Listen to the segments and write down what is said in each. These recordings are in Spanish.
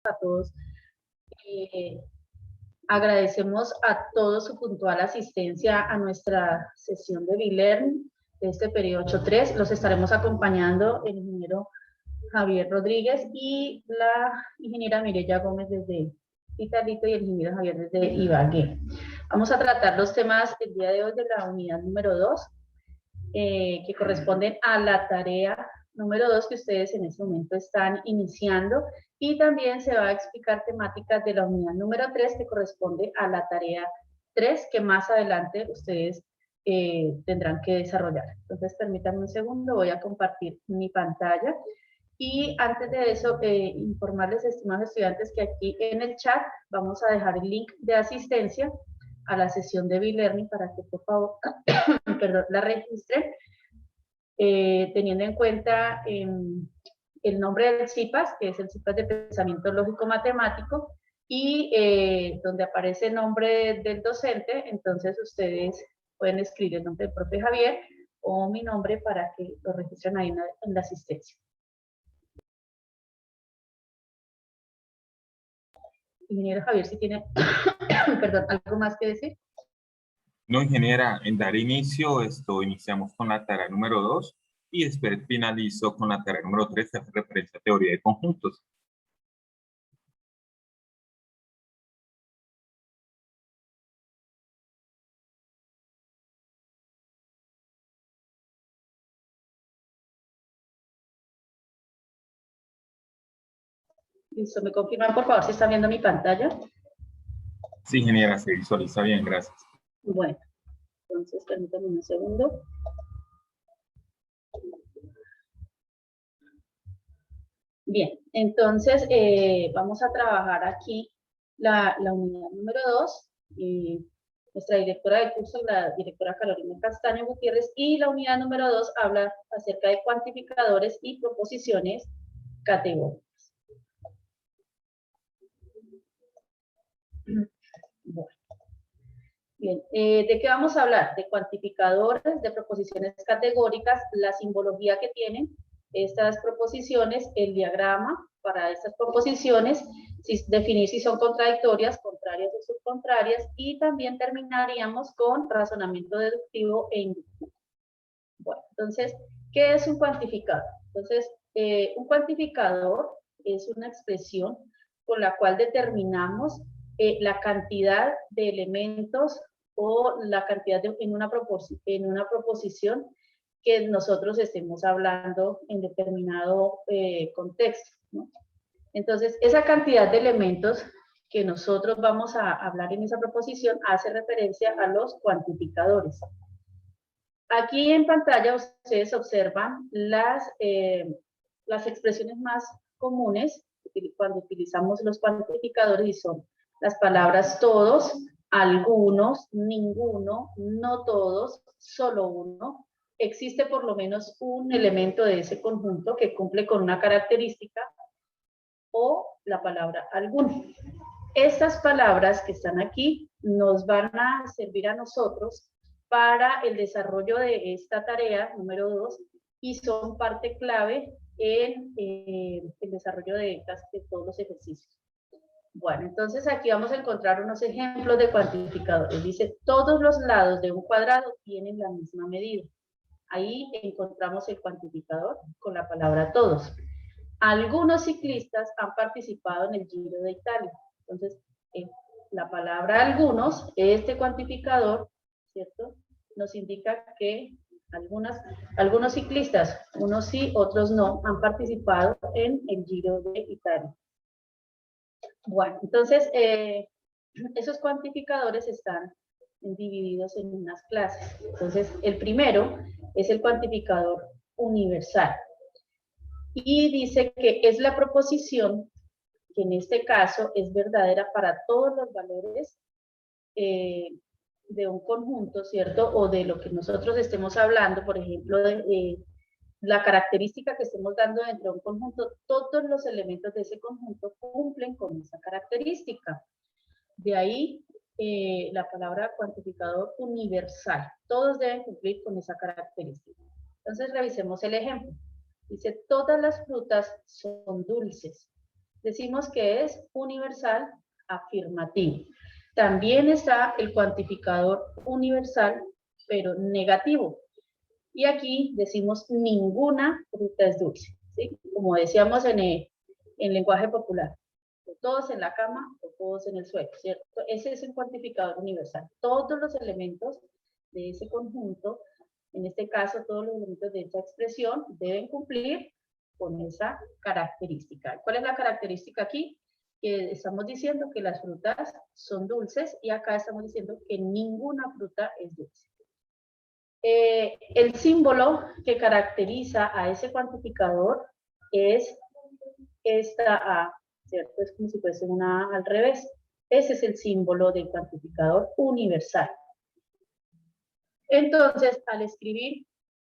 a todos. Agradecemos a todos su puntual asistencia a nuestra sesión de B-Learning de este periodo 8.3. Los estaremos acompañando el ingeniero Javier Rodríguez y la ingeniera Mireya Gómez desde Italito y el ingeniero Javier desde Ibagué. Vamos a tratar los temas el día de hoy de la unidad número 2, que corresponden a la tarea número 2 que ustedes en este momento están iniciando, y también se va a explicar temáticas de la unidad número 3 que corresponde a la tarea 3 que más adelante ustedes tendrán que desarrollar. Entonces permítanme un segundo, voy a compartir mi pantalla. Y antes de eso, informarles, estimados estudiantes, que aquí en el chat vamos a dejar el link de asistencia a la sesión de B-Learning para que por favor perdón, la registren, teniendo en cuenta el nombre del CIPAS, que es el CIPAS de Pensamiento Lógico Matemático, y donde aparece el nombre del docente, entonces ustedes pueden escribir el nombre del profe Javier o mi nombre para que lo registren ahí en la asistencia. Ingeniero Javier, si tiene perdón, algo más que decir. No, ingeniera, en dar inicio, iniciamos con la tarea número 2 y después finalizo con la tarea número 3 que hace referencia a teoría de conjuntos. Listo, ¿me confirman por favor si están viendo mi pantalla? Sí, ingeniera, se visualiza bien, gracias. Bueno, entonces permítanme un segundo. Bien, entonces vamos a trabajar aquí la unidad número 2. Nuestra directora de curso, la directora Carolina Castaño Gutiérrez, y la unidad número 2 habla acerca de cuantificadores y proposiciones categóricas. Bueno. Bien, ¿de qué vamos a hablar? De cuantificadores, de proposiciones categóricas, la simbología que tienen estas proposiciones, el diagrama para estas proposiciones, definir si son contradictorias, contrarias o subcontrarias, y también terminaríamos con razonamiento deductivo e inductivo. Bueno, entonces, ¿qué es un cuantificador? Entonces, un cuantificador es una expresión con la cual determinamos la cantidad de elementos o la cantidad en una proposición que nosotros estemos hablando en determinado contexto, ¿no? Entonces, esa cantidad de elementos que nosotros vamos a hablar en esa proposición hace referencia a los cuantificadores. Aquí en pantalla ustedes observan las expresiones más comunes cuando utilizamos los cuantificadores, y son las palabras todos, algunos, ninguno, no todos, solo uno. Existe por lo menos un elemento de ese conjunto que cumple con una característica, o la palabra alguno. Estas palabras que están aquí nos van a servir a nosotros para el desarrollo de esta tarea número 2 y son parte clave en el desarrollo de todos los ejercicios. Bueno, entonces aquí vamos a encontrar unos ejemplos de cuantificadores. Dice, todos los lados de un cuadrado tienen la misma medida. Ahí encontramos el cuantificador con la palabra todos. Algunos ciclistas han participado en el Giro de Italia. Entonces, la palabra algunos, este cuantificador, ¿cierto?, nos indica que algunos ciclistas, unos sí, otros no, han participado en el Giro de Italia. Bueno, entonces, esos cuantificadores están divididos en unas clases. Entonces, el primero es el cuantificador universal. Y dice que es la proposición que en este caso es verdadera para todos los valores de un conjunto, ¿cierto? O de lo que nosotros estemos hablando, por ejemplo, de la característica que estemos dando dentro de un conjunto, todos los elementos de ese conjunto cumplen con esa característica. De ahí la palabra cuantificador universal. Todos deben cumplir con esa característica. Entonces revisemos el ejemplo. Dice, todas las frutas son dulces. decimos que es universal afirmativo. También está el cuantificador universal, pero negativo. Y aquí decimos ninguna fruta es dulce, ¿sí? Como decíamos en lenguaje popular, o todos en la cama o todos en el suelo, ¿cierto? Ese es el cuantificador universal. Todos los elementos de ese conjunto, en este caso todos los elementos de esa expresión, deben cumplir con esa característica. ¿Cuál es la característica aquí? Que estamos diciendo que las frutas son dulces y acá estamos diciendo que ninguna fruta es dulce. El símbolo que caracteriza a ese cuantificador es esta A, ¿cierto? Es como si fuese una A al revés. Ese es el símbolo del cuantificador universal. Entonces, al escribir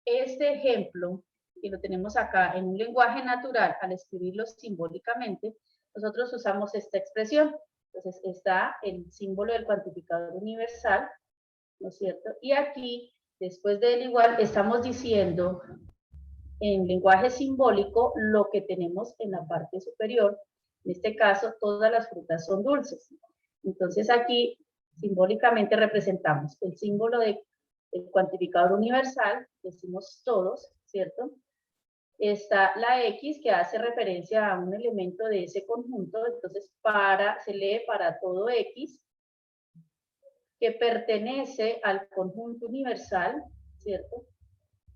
este ejemplo, que lo tenemos acá en un lenguaje natural, al escribirlo simbólicamente, nosotros usamos esta expresión. Entonces, está el símbolo del cuantificador universal, ¿no es cierto? Y aquí, después del igual, estamos diciendo en lenguaje simbólico lo que tenemos en la parte superior. En este caso, todas las frutas son dulces. Entonces, aquí, simbólicamente representamos el símbolo del cuantificador universal, decimos todos, ¿cierto? Está la X, que hace referencia a un elemento de ese conjunto, entonces se lee para todo X, que pertenece al conjunto universal, ¿cierto?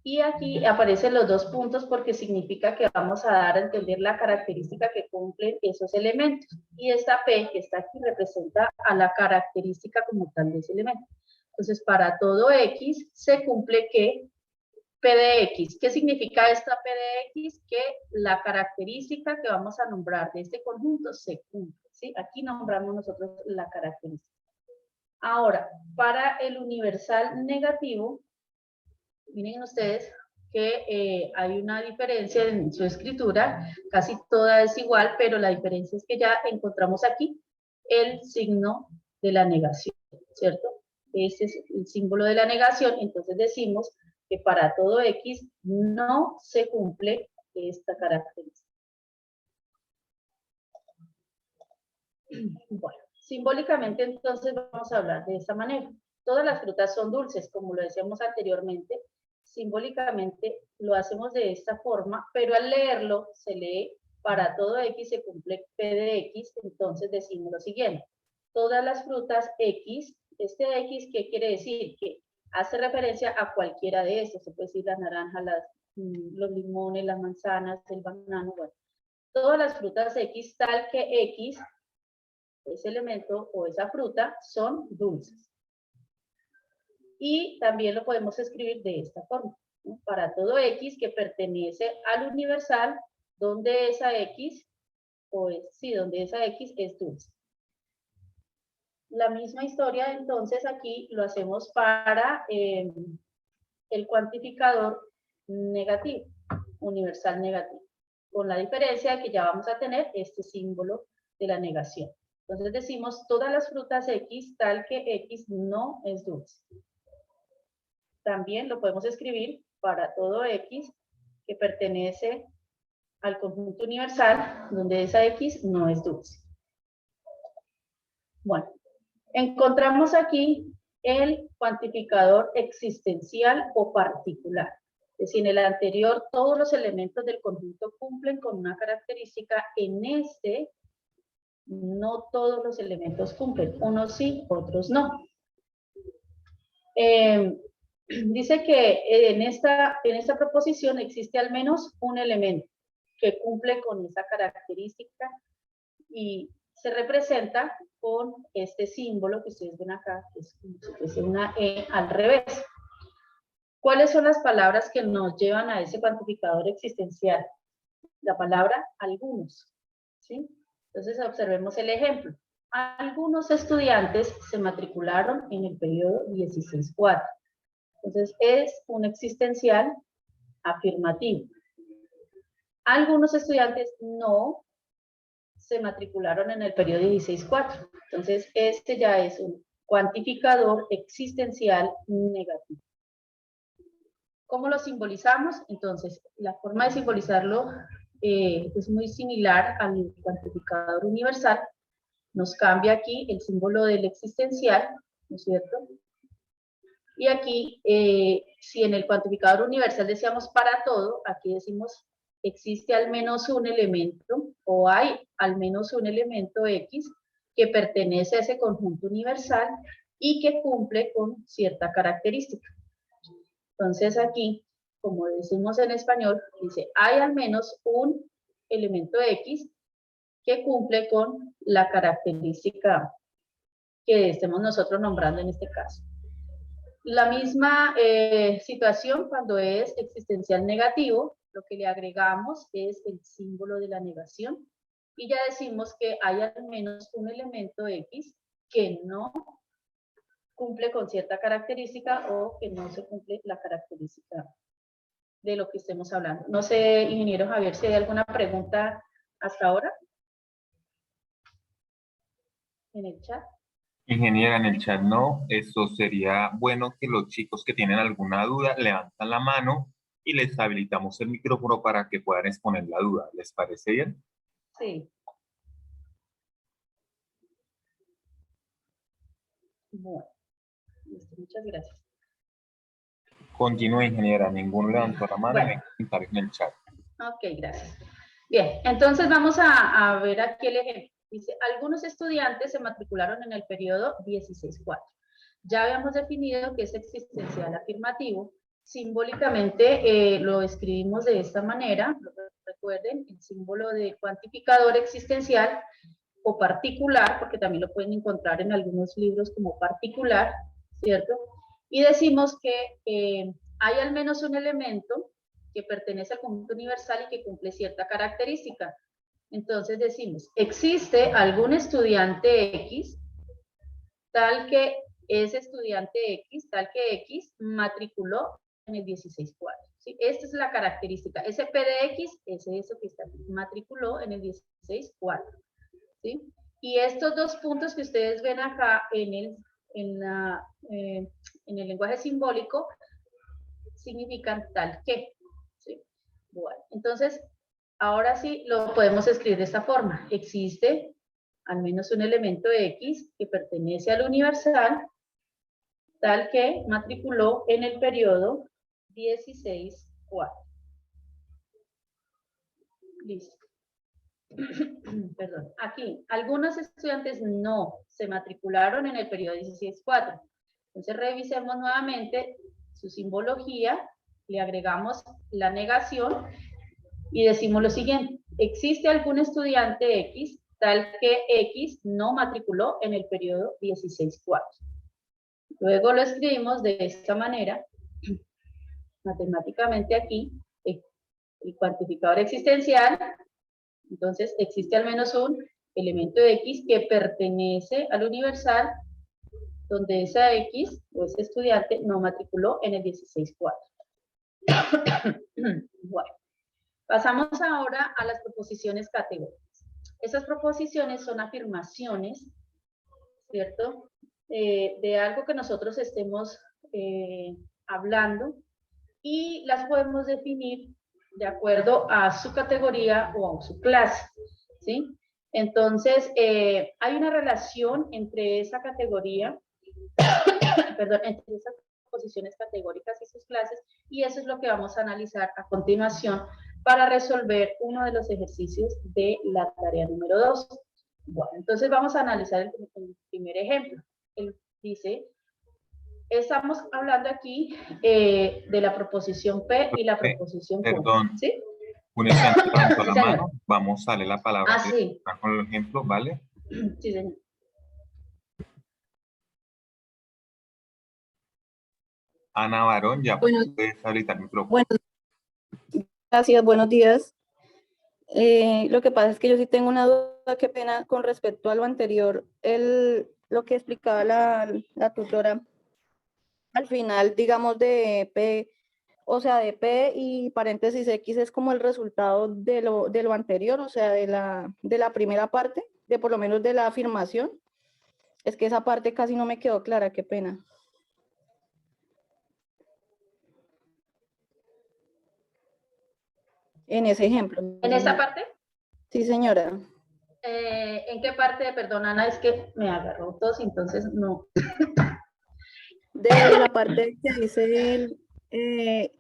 Y aquí aparecen los dos puntos porque significa que vamos a dar a entender la característica que cumplen esos elementos. Y esta P que está aquí representa a la característica como tal de ese elemento. Entonces, para todo X se cumple que P de X. ¿Qué significa esta P de X? Que la característica que vamos a nombrar de este conjunto se cumple, ¿sí? Aquí nombramos nosotros la característica. Ahora, para el universal negativo, miren ustedes que hay una diferencia en su escritura, casi toda es igual, pero la diferencia es que ya encontramos aquí el signo de la negación, ¿cierto? Este es el símbolo de la negación, entonces decimos que para todo X no se cumple esta característica. Bueno, simbólicamente entonces vamos a hablar de esta manera. Todas las frutas son dulces, como lo decíamos anteriormente. Simbólicamente lo hacemos de esta forma, pero al leerlo se lee para todo X se cumple P de X, entonces decimos lo siguiente. Todas las frutas X, este X, ¿qué quiere decir? Que hace referencia a cualquiera de estos, se puede decir las naranjas, los limones, las manzanas, el banano, bueno. Todas las frutas X, tal que X, ese elemento o esa fruta, son dulces. Y también lo podemos escribir de esta forma, ¿no? Para todo X que pertenece al universal, donde esa X, donde esa X es dulce. La misma historia, entonces, aquí lo hacemos para el cuantificador negativo, universal negativo, con la diferencia de que ya vamos a tener este símbolo de la negación. Entonces decimos todas las frutas X, tal que X no es dulce. También lo podemos escribir para todo X que pertenece al conjunto universal, donde esa X no es dulce. Bueno, encontramos aquí el cuantificador existencial o particular. Es decir, en el anterior todos los elementos del conjunto cumplen con una característica, en este no todos los elementos cumplen, unos sí, otros no. Dice que en esta proposición existe al menos un elemento que cumple con esa característica y se representa con este símbolo que ustedes ven acá, que es como si fuese una E al revés. ¿Cuáles son las palabras que nos llevan a ese cuantificador existencial? La palabra algunos, ¿sí? Entonces observemos el ejemplo. Algunos estudiantes se matricularon en el periodo 16-4. Entonces es un existencial afirmativo. Algunos estudiantes no se matricularon en el periodo 16-4. Entonces este ya es un cuantificador existencial negativo. ¿Cómo lo simbolizamos? Entonces, la forma de simbolizarlo es muy similar al cuantificador universal. Nos cambia aquí el símbolo del existencial, ¿no es cierto? Y aquí, si en el cuantificador universal decíamos para todo, aquí decimos existe al menos un elemento o hay al menos un elemento X que pertenece a ese conjunto universal y que cumple con cierta característica. Entonces aquí, como decimos en español, dice hay al menos un elemento X que cumple con la característica que estemos nosotros nombrando en este caso. La misma situación cuando es existencial negativo, lo que le agregamos es el símbolo de la negación y ya decimos que hay al menos un elemento X que no cumple con cierta característica o que no se cumple la característica de lo que estemos hablando. No sé, ingeniero Javier, si hay alguna pregunta hasta ahora en el chat. Ingeniera, en el chat no. Esto sería bueno que los chicos que tienen alguna duda levantan la mano y les habilitamos el micrófono para que puedan exponer la duda. ¿Les parece bien? Sí. Bueno, listo, muchas gracias. Continúe, ingeniera. Ninguno levantó la mano y no hay comentarios en el chat. Ok, gracias. Bien, entonces vamos a ver aquí el ejemplo. Dice, algunos estudiantes se matricularon en el periodo 16-4. Ya habíamos definido que es existencial afirmativo. Simbólicamente lo escribimos de esta manera. Recuerden, el símbolo de cuantificador existencial o particular, porque también lo pueden encontrar en algunos libros como particular, ¿cierto? Y decimos que hay al menos un elemento que pertenece al conjunto universal y que cumple cierta característica. Entonces decimos, existe algún estudiante X, tal que ese estudiante X, tal que X matriculó en el 16-4. ¿Sí? Esta es la característica. Ese P de X es eso que está, matriculó en el 16-4. ¿Sí? Y estos dos puntos que ustedes ven acá en el lenguaje simbólico significan tal que. ¿Sí? Bueno, entonces, ahora sí lo podemos escribir de esta forma. Existe al menos un elemento X que pertenece al universal, tal que matriculó en el periodo 16-4. Listo. Perdón, aquí, algunos estudiantes no se matricularon en el periodo 16-4. Entonces revisemos nuevamente su simbología, le agregamos la negación y decimos lo siguiente, existe algún estudiante X tal que X no matriculó en el periodo 16-4. Luego lo escribimos de esta manera, matemáticamente aquí, el cuantificador existencial. Entonces, existe al menos un elemento de X que pertenece al universal, donde esa X o ese estudiante no matriculó en el 16-4. Bueno, pasamos ahora a las proposiciones categóricas. Esas proposiciones son afirmaciones, ¿cierto? De algo que nosotros estemos hablando y las podemos definir de acuerdo a su categoría o a su clase, ¿sí? Entonces, hay una relación entre esa categoría, perdón, entre esas posiciones categóricas y sus clases, y eso es lo que vamos a analizar a continuación para resolver uno de los ejercicios de la tarea número 2. Bueno, entonces vamos a analizar el primer ejemplo. Él dice, estamos hablando aquí de la proposición P y la proposición Q. Perdón. ¿Sí? Un ejemplo levantó Sí, la señor. mano. Vamos a darle la palabra Sí. con el ejemplo, ¿vale? Sí, señor. Ana Barón, ya Bueno, puedes habilitar el micrófono. bueno, gracias, buenos días. Lo que pasa es que yo sí tengo una duda, qué pena, con respecto a lo anterior, lo que explicaba la tutora, al final, digamos, de P, o sea, de P y paréntesis X es como el resultado de lo anterior, o sea, de la primera parte, de por lo menos de la afirmación. Es que esa parte casi no me quedó clara, qué pena. en ese ejemplo. ¿En esa parte? Sí, señora. ¿En qué parte? Perdón, Ana, es que me agarró tos, entonces no. De la parte que dice,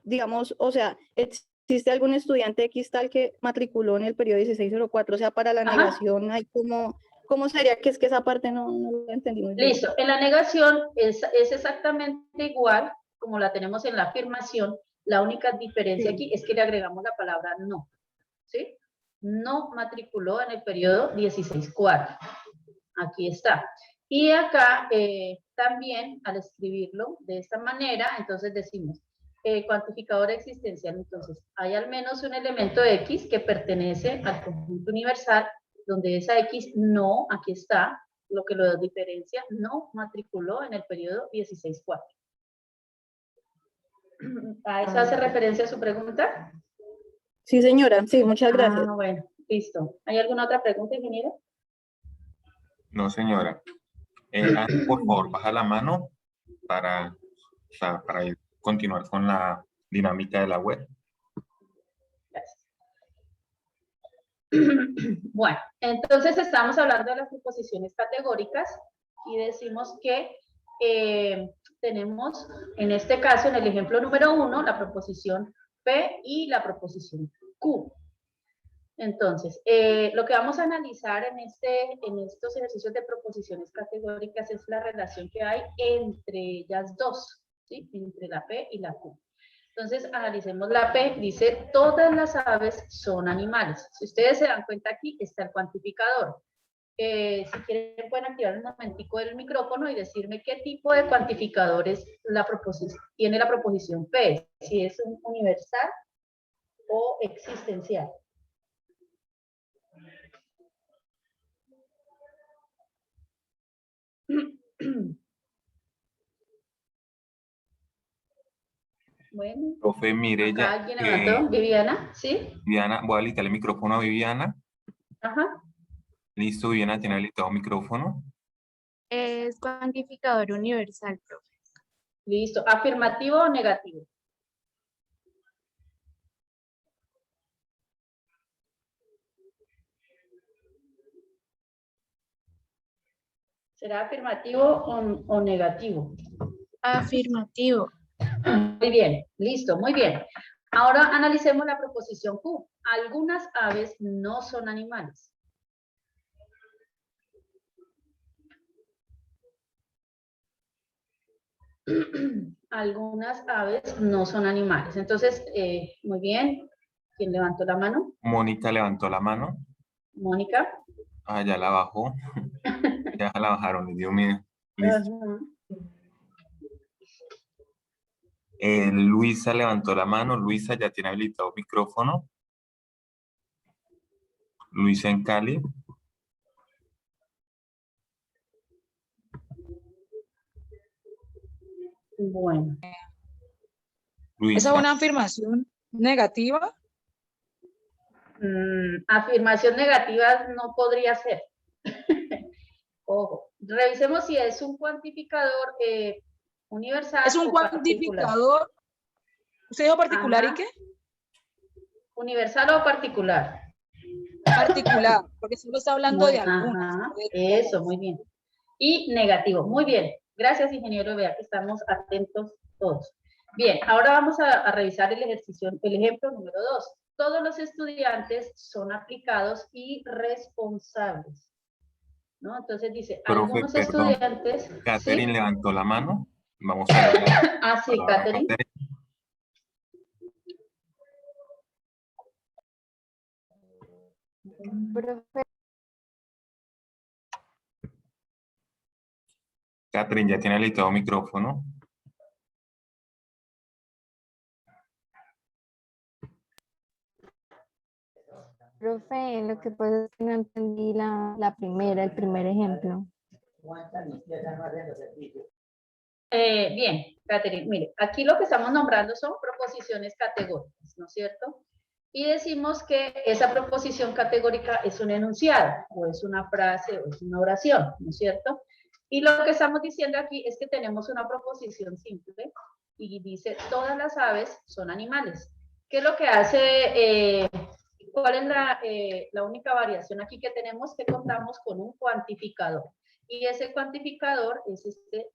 digamos, o sea, existe algún estudiante X tal que matriculó en el periodo 1604, o sea, para la Ajá. negación hay como, ¿cómo sería? Que es que esa parte no la entendí muy bien. Listo, en la negación es exactamente igual como la tenemos en la afirmación, la única diferencia Sí. aquí es que le agregamos la palabra no, ¿sí? No matriculó en el periodo 16/4. Aquí está. Y acá también, al escribirlo de esta manera, entonces decimos, cuantificador existencial, entonces hay al menos un elemento X que pertenece al conjunto universal, donde esa X no, aquí está, lo que lo diferencia, no matriculó en el periodo 16/4. ¿A eso hace referencia a su pregunta? Sí, señora, sí, muchas gracias. Ah, bueno, listo. ¿Hay alguna otra pregunta, ingeniero? No, señora. Ana, por favor, baja la mano para, o sea, para continuar con la dinámica de la web. Gracias. Bueno, entonces estamos hablando de las proposiciones categóricas y decimos que tenemos, en este caso, en el ejemplo número 1, la proposición P y la proposición Q. Entonces, lo que vamos a analizar en estos ejercicios de proposiciones categóricas es la relación que hay entre ellas dos, ¿sí? Entre la P y la Q. Entonces, analicemos la P, dice, todas las aves son animales. Si ustedes se dan cuenta aquí, está el cuantificador. Si quieren, pueden activar un momentico el micrófono y decirme qué tipo de cuantificadores tiene la proposición P, si es un universal o existencial. Bueno, Profe, mire acá ya alguien que levantó, Viviana, ¿sí? Viviana, voy a habilitar el micrófono a Viviana. Ajá. Listo, Viviana tiene habilitado micrófono. Es cuantificador universal, profe. Listo. ¿Afirmativo o negativo? ¿Será afirmativo o negativo? Afirmativo. Muy bien, listo, muy bien. Ahora analicemos la proposición Q. Algunas aves no son animales. Algunas aves no son animales. Entonces, muy bien. ¿Quién levantó la mano? Mónica levantó la mano. Mónica. Ah, ya la bajó. Ya la bajaron, Dios mío. Listo. Ajá. Luisa levantó la mano. Luisa ya tiene habilitado micrófono. Luisa en Cali. Bueno. Luisa. ¿Esa es una afirmación negativa? Afirmación negativa no podría ser. Ojo, revisemos si es un cuantificador universal ¿Es un o particular. cuantificador? ¿Usted dijo particular Ajá. y qué? ¿Universal o particular? Particular, porque solo está hablando de algunas. Ajá, no de eso, todas. muy bien. Y negativo, muy bien. Gracias, ingeniero, vea que estamos atentos todos. Bien, ahora vamos a revisar el ejemplo número 2. Todos los estudiantes son aplicados y responsables. ¿No? Entonces dice, Profe, algunos perdón. estudiantes... Catherine ¿sí? levantó la mano. Vamos a ver la Ah, sí, palabra Catherine. Catherine. Profe, Catherine ya tiene habilitado micrófono. profe, lo que pasa es que no entendí el primer ejemplo. Bien, Catherine, mire, aquí lo que estamos nombrando son proposiciones categóricas, ¿no es cierto? Y decimos que esa proposición categórica es un enunciado, o es una frase, o es una oración, ¿no es cierto? Y lo que estamos diciendo aquí es que tenemos una proposición simple y dice, todas las aves son animales. ¿Qué es lo que hace? ¿Cuál es la única variación aquí que tenemos? Que contamos con un cuantificador. Y ese cuantificador es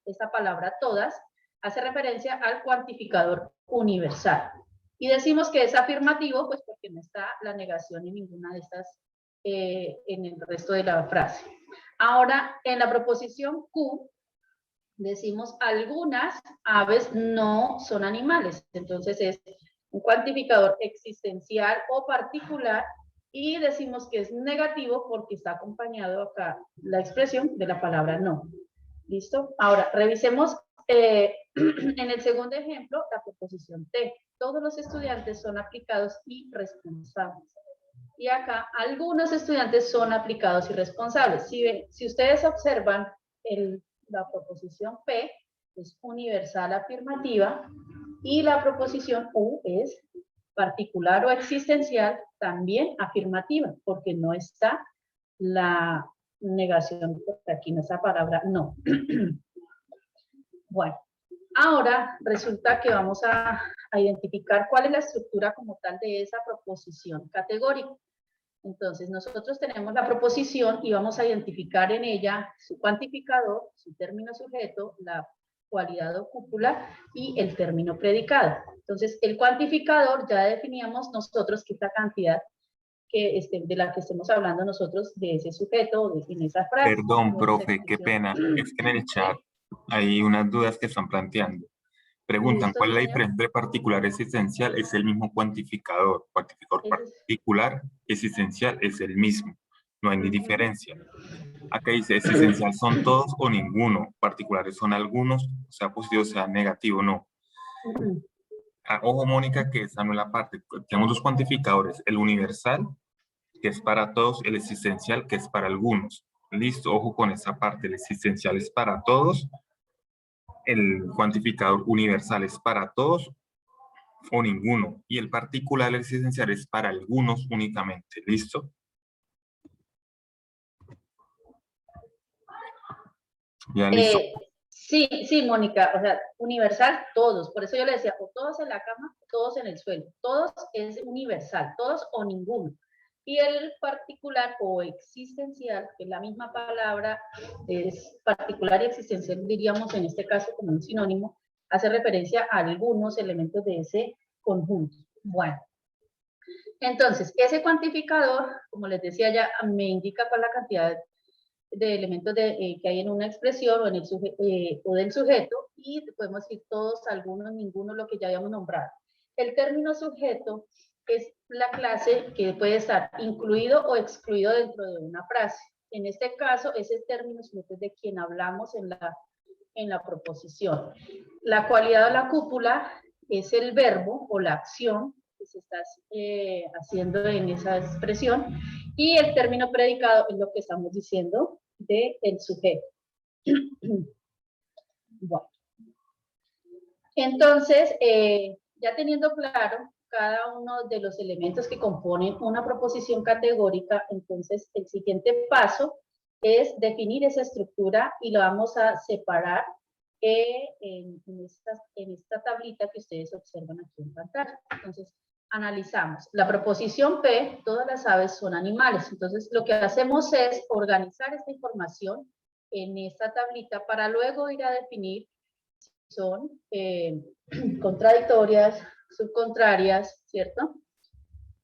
esta palabra todas, hace referencia al cuantificador universal. Y decimos que es afirmativo, pues porque no está la negación en ninguna de estas, en el resto de la frase. Ahora, en la proposición Q, decimos algunas aves no son animales. Entonces es un cuantificador existencial o particular y decimos que es negativo porque está acompañado acá la expresión de la palabra no. ¿Listo? Ahora, revisemos en el segundo ejemplo la proposición T. Todos los estudiantes son aplicados y responsables. Y acá algunos estudiantes son aplicados y responsables. Si ustedes observan la proposición P, es universal afirmativa, y la proposición U es particular o existencial, también afirmativa, porque no está la negación, porque aquí no está palabra no. Bueno, ahora resulta que vamos a identificar cuál es la estructura como tal de esa proposición categórica. Entonces, nosotros tenemos la proposición y vamos a identificar en ella su cuantificador, su término sujeto, la cualidad o cúpula y el término predicado. Entonces, el cuantificador ya definíamos nosotros que es la cantidad de la que estemos hablando nosotros de ese sujeto en esa frase. Perdón, profe, qué pena. Es que en el chat hay unas dudas que están planteando. Preguntan, ¿Listo, ¿cuál es la señor? diferencia entre particular y existencial? Es el mismo cuantificador. Cuantificador particular, existencial es el mismo. No hay ni diferencia. Acá dice, existencial son todos o ninguno. Particulares son algunos, sea positivo, sea negativo, no. Ojo, Mónica, que esa no es la parte. Tenemos dos cuantificadores. El universal, que es para todos, el existencial, que es para algunos. Listo, ojo con esa parte. El existencial es para todos. El cuantificador universal es para todos o ninguno. Y el particular, el existencial, es para algunos únicamente. ¿Listo? Ya, listo. Sí, Mónica, o sea, universal, todos. Por eso yo le decía, o todos en la cama, o todos en el suelo. Todos es universal, todos o ninguno. Y el particular o existencial, que es la misma palabra, es particular y existencial, diríamos en este caso como un sinónimo, hace referencia a algunos elementos de ese conjunto. Bueno, entonces, ese cuantificador, como les decía ya, me indica cuál es la cantidad de elementos que hay en una expresión o, en o del sujeto, y podemos decir todos, algunos, ninguno, lo que ya habíamos nombrado. El término sujeto es la clase que puede estar incluido o excluido dentro de una frase. En este caso, ese término sujeto es de quien hablamos en la proposición. La cualidad o la cúpula es el verbo o la acción que se está haciendo en esa expresión, y el término predicado es lo que estamos diciendo del sujeto. Bueno. Entonces, ya teniendo claro cada uno de los elementos que componen una proposición categórica, entonces el siguiente paso es definir esa estructura y lo vamos a separar en esta tablita que ustedes observan aquí en pantalla. Entonces, analizamos. La proposición P, todas las aves son animales. Entonces, lo que hacemos es organizar esta información en esta tablita para luego ir a definir si son contradictorias, subcontrarias, ¿cierto?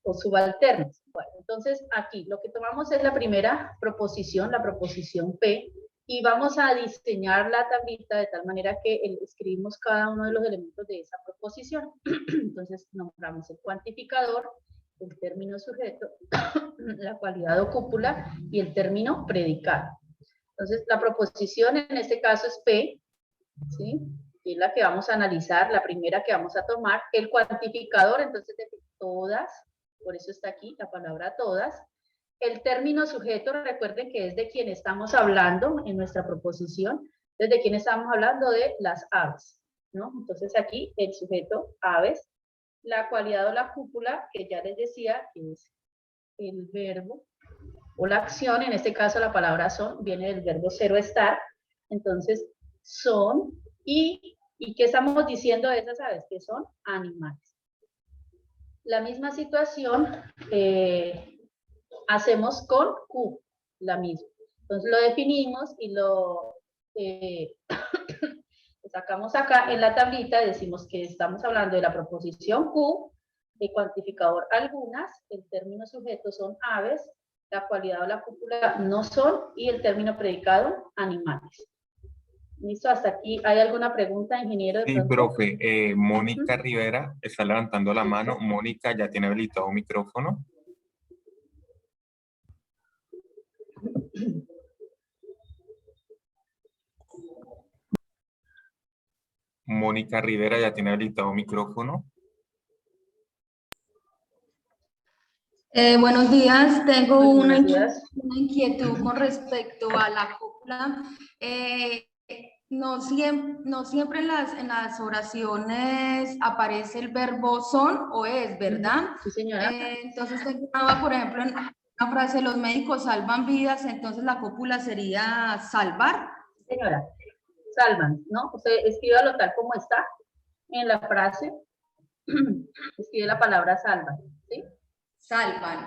O subalternas. Bueno, entonces aquí lo que tomamos es la primera proposición, la proposición P, y vamos a diseñar la tablita de tal manera que escribimos cada uno de los elementos de esa proposición. Entonces nombramos el cuantificador, el término sujeto, la cualidad o cúpula y el término predicado. Entonces la proposición en este caso es P, ¿sí? Y es la que vamos a analizar, la primera que vamos a tomar. El cuantificador, entonces de todas, por eso está aquí la palabra todas. El término sujeto, recuerden que es de quien estamos hablando en nuestra proposición, desde quien estamos hablando de las aves, ¿no? Entonces aquí el sujeto aves, la cualidad o la cúpula, que ya les decía, que es el verbo o la acción, en este caso la palabra son, viene del verbo ser o estar, entonces son, ¿y qué estamos diciendo de esas aves? Que son animales. La misma situación hacemos con Q, la misma. Entonces lo definimos y lo sacamos acá en la tablita, decimos que estamos hablando de la proposición Q, de cuantificador algunas, el término sujeto son aves, la cualidad o la cópula no son, y el término predicado animales. ¿Listo? Hasta aquí. ¿Hay alguna pregunta, ingeniero? De Sí, pronto? profe, Mónica Rivera está levantando la mano. Mónica, ¿ya tiene habilitado un micrófono? Mónica Rivera, ¿ya tiene habilitado un micrófono? Buenos días, tengo Buenos una días. inquietud con respecto a la cópula. No siempre en las oraciones aparece el verbo son o es, ¿verdad? Sí, señora. Entonces tengo una duda, por ejemplo, en una frase, los médicos salvan vidas, entonces la cópula sería salvar. Señora, salvan, ¿no? Usted escríbalo tal como está en la frase. Escribe la palabra salvan, ¿sí? Salvan,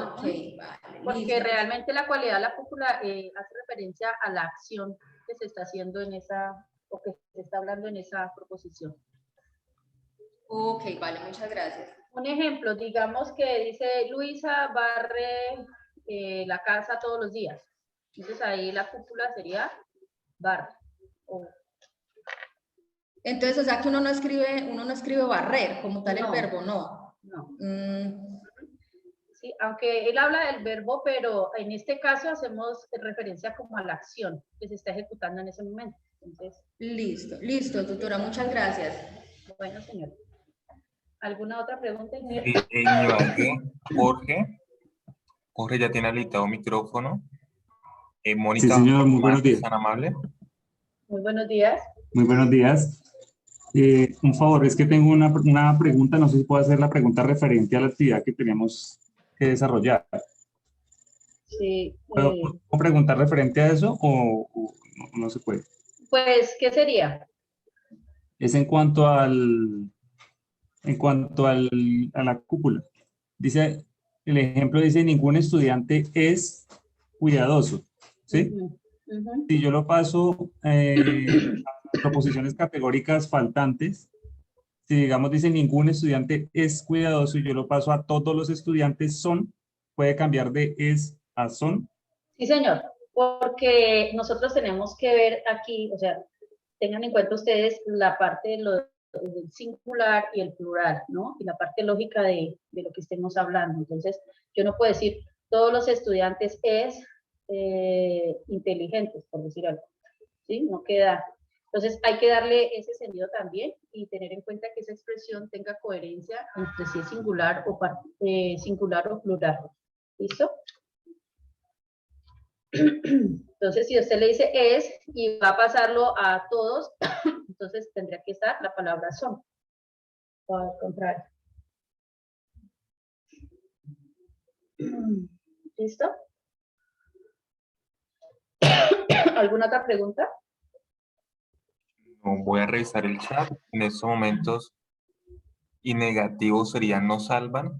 ok, vale. Porque listo. realmente la cualidad de la cópula hace referencia a la acción que se está haciendo en esa, o que se está hablando en esa proposición. Ok, vale, muchas gracias. Un ejemplo, digamos que dice Luisa barre la casa todos los días. Entonces ahí la cópula sería barre. Entonces, o sea que uno no escribe barrer como tal el No. verbo, no. No. Mm, Sí, aunque él habla del verbo, pero en este caso hacemos referencia como a la acción que se está ejecutando en ese momento. Entonces, listo, tutora, muchas gracias. bueno, señor. ¿Alguna otra pregunta? En Ibagué, Jorge. Jorge ya tiene habilitado un micrófono. Mónica, Sí, señor, muy buenos días. ¿tan amable? Muy buenos días. Muy buenos días. Un favor, es que tengo una pregunta, no sé si puedo hacer la pregunta referente a la actividad que tenemos que desarrollar. Sí. ¿Puedo preguntar referente a eso o no se puede? Pues, ¿qué sería? Es en cuanto a la cúpula. Dice, el ejemplo dice, ningún estudiante es cuidadoso, ¿sí? Si yo lo paso a proposiciones categóricas faltantes, si digamos dice ningún estudiante es cuidadoso y yo lo paso a todos los estudiantes son, puede cambiar de es a son. Sí, señor, porque nosotros tenemos que ver aquí, o sea, tengan en cuenta ustedes la parte del singular y el plural, ¿no? Y la parte lógica de lo que estemos hablando. Entonces, yo no puedo decir todos los estudiantes es inteligentes, por decir algo, ¿sí? No queda. Entonces, hay que darle ese sentido también y tener en cuenta que esa expresión tenga coherencia entre si es singular o plural. ¿Listo? Entonces, si usted le dice es y va a pasarlo a todos, entonces tendría que estar la palabra son. O al contrario. ¿Listo? ¿Alguna otra pregunta? No, voy a revisar el chat. En estos momentos, y negativo sería no salvan.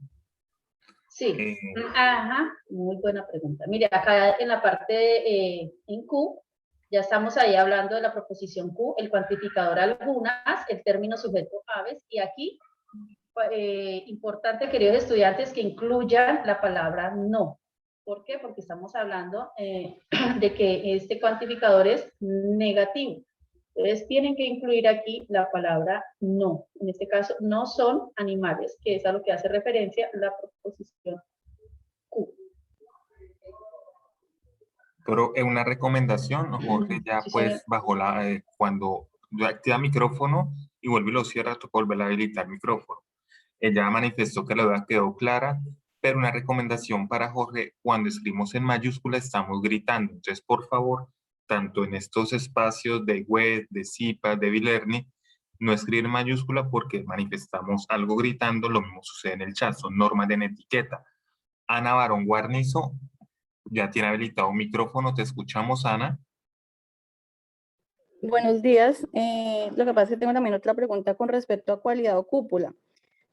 Sí. Ajá, muy buena pregunta. Mire, acá en la parte en Q, ya estamos ahí hablando de la proposición Q, el cuantificador algunas, el término sujeto aves, y aquí, importante, queridos estudiantes, que incluyan la palabra no. ¿Por qué? Porque estamos hablando de que este cuantificador es negativo. Entonces, tienen que incluir aquí la palabra no. En este caso, no son animales, que es a lo que hace referencia la proposición Q. Pero es una recomendación, Jorge, ya Sí, pues bajo cuando yo activa micrófono y vuelve y lo cierra, toca volver a habilitar micrófono. Ella manifestó que la duda quedó clara, pero una recomendación para Jorge, cuando escribimos en mayúscula estamos gritando. Entonces, por favor, tanto en estos espacios de web, de CIPA, de Bilerni, no escribir en mayúscula porque manifestamos algo gritando, lo mismo sucede en el chat, son normas de etiqueta. Ana Barón Guarnizo, ya tiene habilitado un micrófono, te escuchamos, Ana. Buenos días. Lo que pasa es que tengo también otra pregunta con respecto a cualidad o cúpula.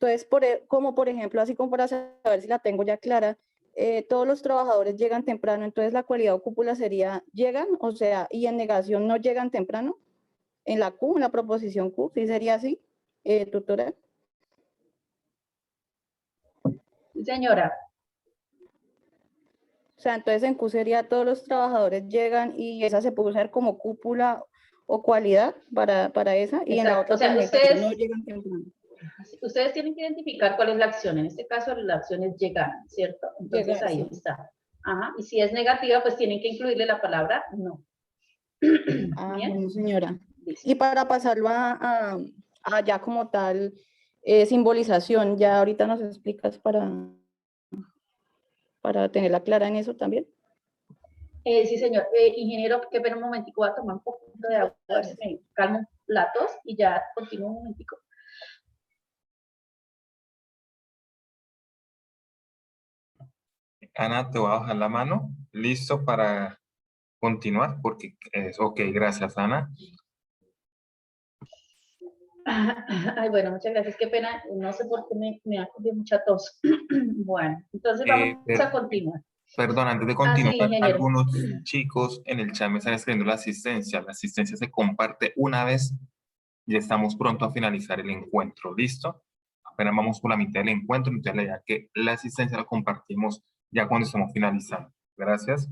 Entonces, como por ejemplo, así como para saber si la tengo ya clara, todos los trabajadores llegan temprano, entonces la cualidad o cúpula sería llegan, o sea, y en negación no llegan temprano, en la Q, en la proposición Q, ¿sí sería así, tutora? Sí, señora. O sea, entonces en Q sería todos los trabajadores llegan y esa se puede usar como cúpula o cualidad para esa, y en la Exacto. otra O sea, pues, negación no llegan temprano. ustedes tienen que identificar cuál es la acción. En este caso, la acción es llegar, ¿cierto? Entonces Llegar, ahí sí. está. Ajá. Y si es negativa, pues tienen que incluirle la palabra no. Ah, ¿Bien? bueno, señora. Listo. Y para pasarlo a ya como tal simbolización, ya ahorita nos explicas para tenerla clara en eso también. Sí, señor. Ingeniero, qué pena un momentico, voy a tomar un poquito de agua, a ver si me calmo la tos y ya continúo un momentico. Ana, te voy a bajar la mano. Listo para continuar, porque es ok, gracias, Ana. Ay, bueno, muchas gracias. Qué pena, no sé por qué me ha cogido mucha tos. Bueno, entonces vamos a continuar. Perdón, antes de Sí, continuar, ingeniero. algunos chicos en el chat me están escribiendo la asistencia. La asistencia se comparte una vez y estamos pronto a finalizar el encuentro. ¿Listo? Apenas vamos por la mitad del encuentro, entonces la idea es que la asistencia la compartimos ya cuando estemos finalizando. Gracias.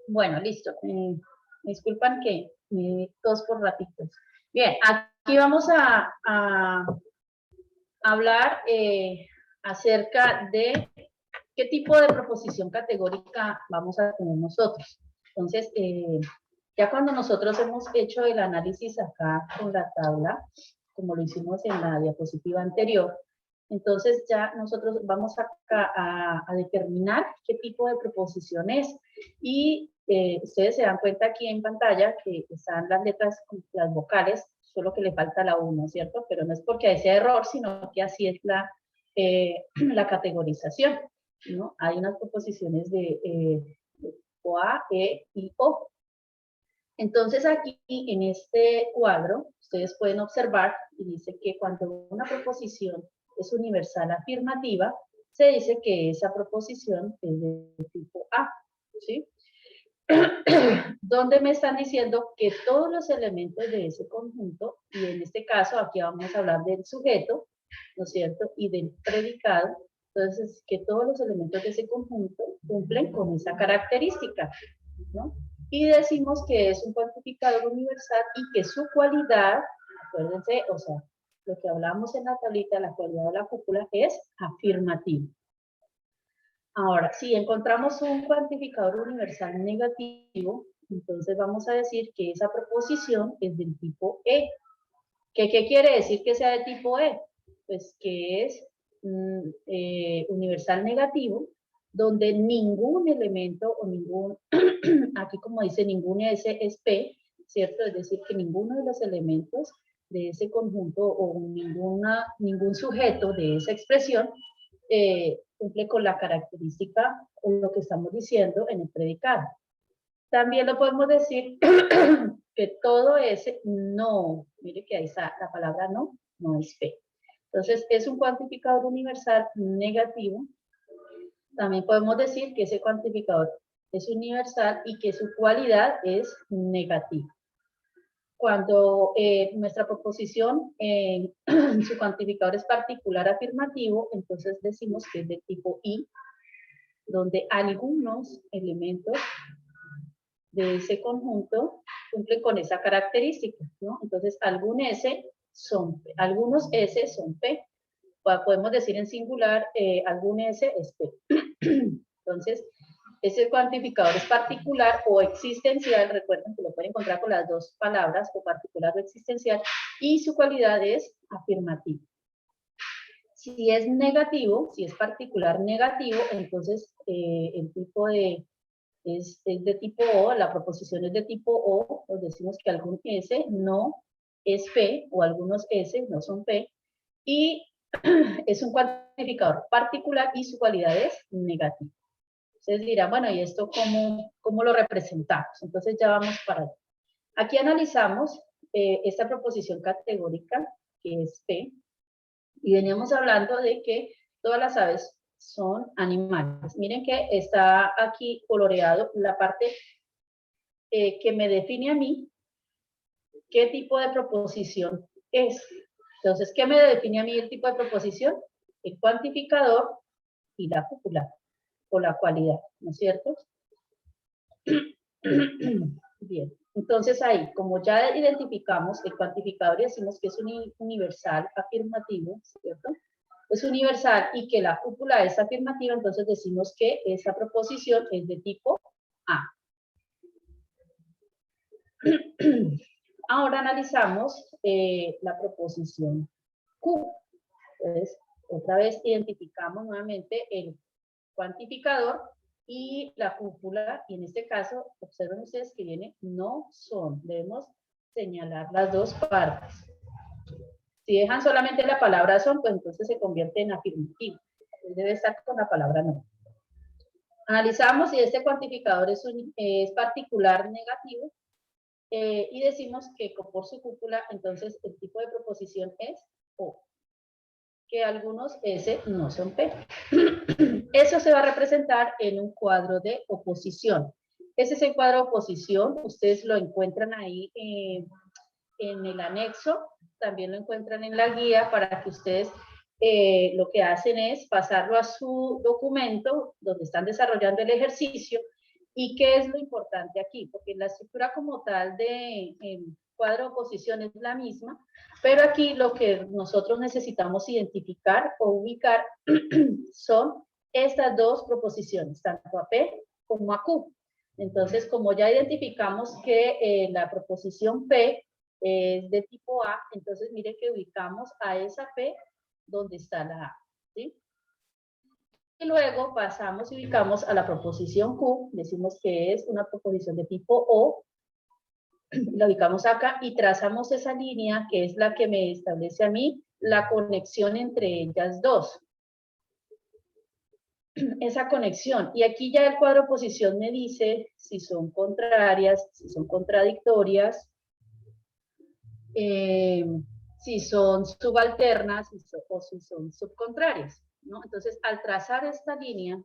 Bueno, listo. Disculpan que tos por ratitos. Bien, aquí vamos a hablar acerca de qué tipo de proposición categórica vamos a tener nosotros. Entonces, ya cuando nosotros hemos hecho el análisis acá con la tabla, como lo hicimos en la diapositiva anterior, entonces ya nosotros vamos a determinar qué tipo de proposición es. Y ustedes se dan cuenta aquí en pantalla que están las letras, las vocales, solo que le falta la 1, ¿cierto? Pero no es porque sea error, sino que así es la categorización, ¿no? Hay unas proposiciones de o A, E y O. Entonces aquí en este cuadro ustedes pueden observar y dice que cuando una proposición es universal afirmativa, se dice que esa proposición es de tipo A, ¿sí? Donde me están diciendo que todos los elementos de ese conjunto, y en este caso aquí vamos a hablar del sujeto, ¿no es cierto? Y del predicado, entonces que todos los elementos de ese conjunto cumplen con esa característica, ¿no? Y decimos que es un cuantificador universal y que su cualidad, acuérdense, o sea, lo que hablamos en la tablita, la cualidad de la cúpula es afirmativa. Ahora, si encontramos un cuantificador universal negativo, entonces vamos a decir que esa proposición es del tipo E. ¿Qué quiere decir que sea de tipo E? Pues que es universal negativo, donde ningún elemento o ningún, aquí como dice ningún S es P, ¿cierto? Es decir, que ninguno de los elementos de ese conjunto o ningún sujeto de esa expresión cumple con la característica o lo que estamos diciendo en el predicado. También lo podemos decir que todo ese no, mire que ahí está la palabra no, no es P. Entonces es un cuantificador universal negativo. También podemos decir que ese cuantificador es universal y que su cualidad es negativa. Cuando nuestra proposición, su cuantificador es particular afirmativo, entonces decimos que es de tipo I, donde algunos elementos de ese conjunto cumplen con esa característica, ¿no? Entonces, algunos S son P. Podemos decir en singular, algún S es P. Entonces, ese cuantificador es particular o existencial, recuerden que lo pueden encontrar con las dos palabras, o particular o existencial, y su cualidad es afirmativa. Si es negativo, si es particular negativo, entonces el tipo es de tipo O, la proposición es de tipo O, nos decimos que algún S no es P, o algunos S no son P, y es un cuantificador particular y su cualidad es negativa. Ustedes dirán, bueno, ¿y esto cómo lo representamos? Entonces ya vamos para allá. Aquí analizamos esta proposición categórica, que es P, y veníamos hablando de que todas las aves son animales. Miren que está aquí coloreado la parte que me define a mí qué tipo de proposición es. Entonces, ¿qué me define a mí el tipo de proposición? El cuantificador y la cúpula, o la cualidad, ¿no es cierto? Bien, entonces ahí, como ya identificamos el cuantificador y decimos que es un universal afirmativo, ¿cierto? Es universal y que la cúpula es afirmativa, entonces decimos que esa proposición es de tipo A. Ahora analizamos la proposición Q. Entonces, otra vez identificamos nuevamente el cuantificador y la cúpula, y en este caso, observen ustedes que viene no son. Debemos señalar las dos partes. Si dejan solamente la palabra son, pues entonces se convierte en afirmativo. Entonces debe estar con la palabra no. Analizamos si este cuantificador es particular negativo, y decimos que por su cúpula, entonces el tipo de proposición es O, que algunos S no son P. Eso se va a representar en un cuadro de oposición. Ese es el cuadro de oposición, ustedes lo encuentran ahí en el anexo, también lo encuentran en la guía para que ustedes lo que hacen es pasarlo a su documento donde están desarrollando el ejercicio. ¿Y qué es lo importante aquí? Porque la estructura como tal de cuadro de oposición es la misma, pero aquí lo que nosotros necesitamos identificar o ubicar son estas dos proposiciones, tanto a P como a Q. Entonces, como ya identificamos que la proposición P es de tipo A, entonces mire que ubicamos a esa P donde está la A, ¿sí? Y luego pasamos y ubicamos a la proposición Q, decimos que es una proposición de tipo O, la ubicamos acá y trazamos esa línea que es la que me establece a mí la conexión entre ellas dos. Esa conexión. Y aquí ya el cuadro de oposición me dice si son contrarias, si son contradictorias, si son subalternas o si son subcontrarias, ¿no? Entonces, al trazar esta línea,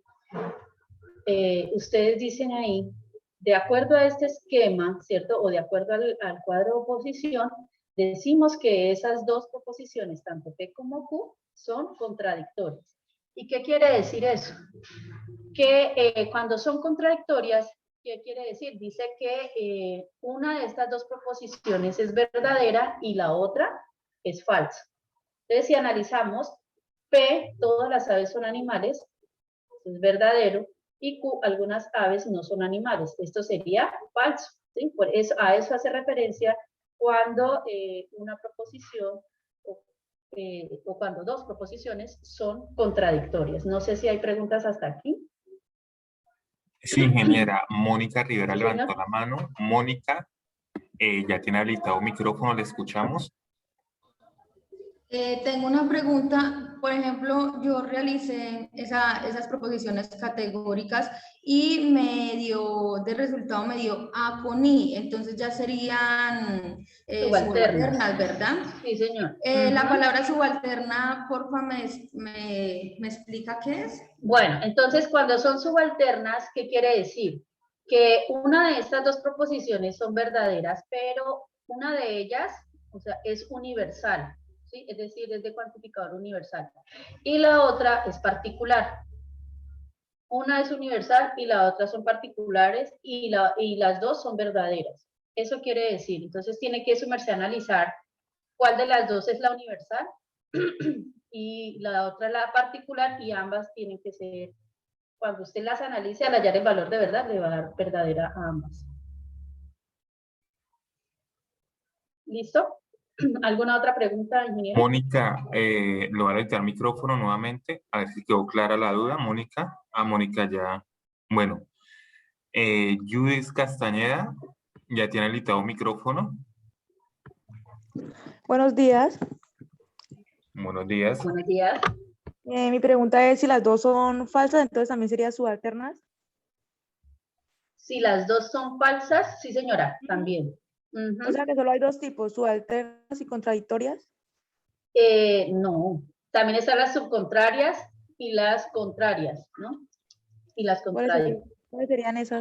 ustedes dicen ahí, de acuerdo a este esquema, ¿cierto? O de acuerdo al cuadro de oposición, decimos que esas dos proposiciones, tanto P como Q, son contradictorias. ¿Y qué quiere decir eso? Que cuando son contradictorias, ¿qué quiere decir? Dice que una de estas dos proposiciones es verdadera y la otra es falsa. Entonces, si analizamos, P, todas las aves son animales, es verdadero, y Q, algunas aves no son animales. Esto sería falso, ¿sí? Por eso, a eso hace referencia cuando una proposición o cuando dos proposiciones son contradictorias. No sé si hay preguntas hasta aquí. Sí, ingeniera. Mónica Rivera Sí, levantó señor. la mano. Mónica, ya tiene habilitado micrófono, le escuchamos. Tengo una pregunta, por ejemplo, yo realicé esas proposiciones categóricas y de resultado me dio A con I, entonces ya serían subalternas, ¿verdad? Sí, señor. La palabra subalterna, porfa, me explica qué es. Bueno, entonces cuando son subalternas, ¿qué quiere decir? Que una de estas dos proposiciones son verdaderas, pero una de ellas, o sea, es universal, ¿sí? Es decir, es de cuantificador universal. Y la otra es particular. Una es universal y la otra son particulares y las dos son verdaderas. Eso quiere decir, entonces tiene que sumerse a analizar cuál de las dos es la universal y la otra la particular, y ambas tienen que ser, cuando usted las analice, al hallar el valor de verdad, le va a dar verdadera a ambas. ¿Listo? ¿Alguna otra pregunta, ingeniero? Mónica, le voy a habilitar micrófono nuevamente, a ver si quedó clara la duda. Mónica, Mónica ya. Bueno, Judith Castañeda, ya tiene habilitado micrófono. Buenos días. Buenos días. Buenos días. Mi pregunta es si las dos son falsas, entonces también sería subalternas. Si las dos son falsas, sí, señora, también. O sea que solo hay dos tipos, subalternas y contradictorias. No, también están las subcontrarias y las contrarias, ¿no? Y las contrarias. ¿Cuáles serían esas?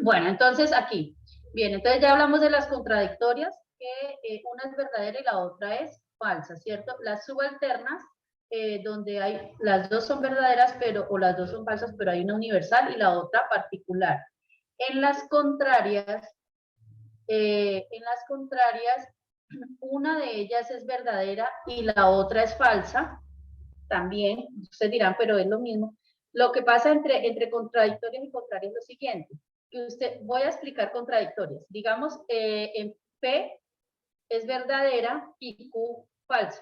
Bueno, entonces aquí. Bien, entonces ya hablamos de las contradictorias, que una es verdadera y la otra es falsa, ¿cierto? Las subalternas, donde las dos son verdaderas, o las dos son falsas, pero hay una universal y la otra particular. En las contrarias, una de ellas es verdadera y la otra es falsa, también, ustedes dirán, pero es lo mismo. Lo que pasa entre contradictorias y contrarias es lo siguiente, que voy a explicar contradictorias. Digamos, en P es verdadera y Q falsa,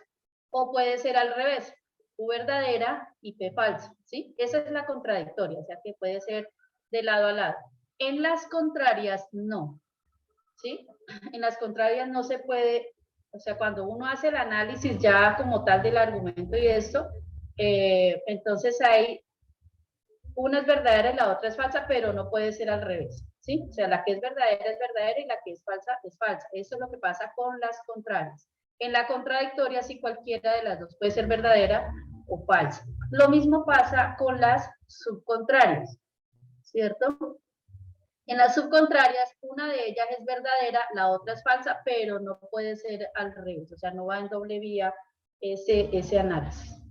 o puede ser al revés, Q verdadera y P falsa, ¿sí? Esa es la contradictoria, o sea que puede ser de lado a lado. En las contrarias, no, ¿sí? En las contrarias no se puede, o sea, cuando uno hace el análisis ya como tal del argumento y esto, entonces hay una es verdadera y la otra es falsa, pero no puede ser al revés, ¿sí? O sea, la que es verdadera y la que es falsa es falsa. Eso es lo que pasa con las contrarias. En la contradictoria, sí, cualquiera de las dos puede ser verdadera o falsa. Lo mismo pasa con las subcontrarias, ¿cierto? En las subcontrarias, una de ellas es verdadera, la otra es falsa, pero no puede ser al revés, o sea, no va en doble vía ese análisis.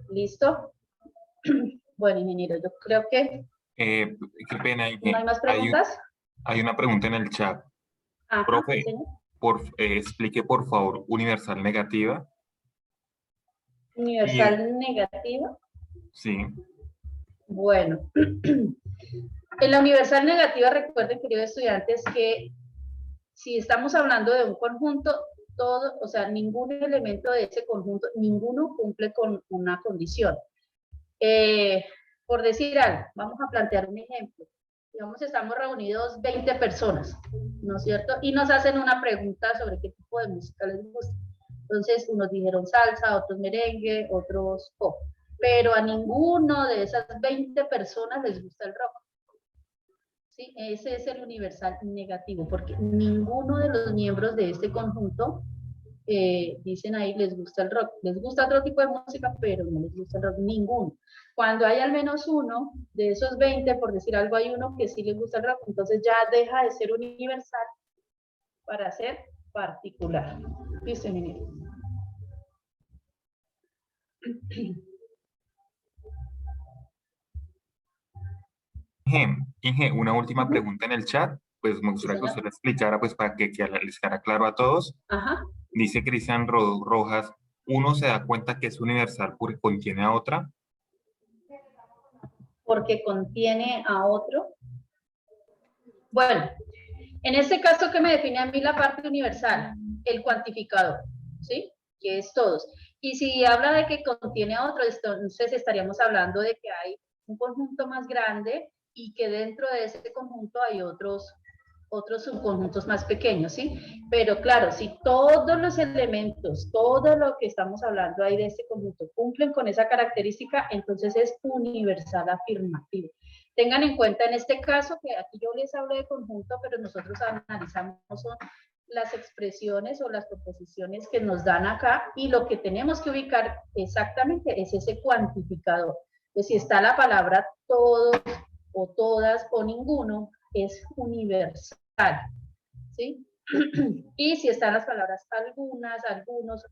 ¿Listo? Bueno, ingeniero, yo creo que... qué pena. ¿No hay más preguntas? Hay una pregunta en el chat. Ajá, Profe, señor. explique por favor universal negativa. Universal negativa. Sí. Bueno, en la universal negativa, recuerden, queridos estudiantes, que si estamos hablando de un conjunto, todo, o sea, ningún elemento de ese conjunto, ninguno cumple con una condición. Por decir algo, vamos a plantear un ejemplo. Digamos, estamos reunidos 20 personas, ¿no es cierto? Y nos hacen una pregunta sobre qué tipo de música les gusta. Entonces, unos dijeron salsa, otros merengue, otros pop. Pero a ninguno de esas 20 personas les gusta el rock. ¿Sí? Ese es el universal negativo, porque ninguno de los miembros de este conjunto dicen ahí les gusta el rock. Les gusta otro tipo de música, pero no les gusta el rock, ninguno. Cuando hay al menos uno de esos 20, por decir algo, hay uno que sí les gusta el rock, entonces ya deja de ser universal para ser particular. ¿Listo, ingeniero? Inge, una última pregunta en el chat, pues me gustaría que usted la explicara, pues para que les quedara claro a todos. Ajá. Dice Cristian Rojas, ¿uno se da cuenta que es universal porque contiene a otra? Porque contiene a otro. Bueno, en este caso, ¿qué me define a mí la parte universal? El cuantificador, ¿sí? Que es todos. Y si habla de que contiene a otro, entonces estaríamos hablando de que hay un conjunto más grande y que dentro de ese conjunto hay otros subconjuntos más pequeños, ¿sí? Pero claro, si todos los elementos, todo lo que estamos hablando ahí de este conjunto cumplen con esa característica, entonces es universal afirmativo. Tengan en cuenta en este caso que aquí yo les hablo de conjunto, pero nosotros analizamos las expresiones o las proposiciones que nos dan acá y lo que tenemos que ubicar exactamente es ese cuantificador. Pues si está la palabra todos o todas o ninguno, es universal, ¿sí? Y si están las palabras algunas, algunos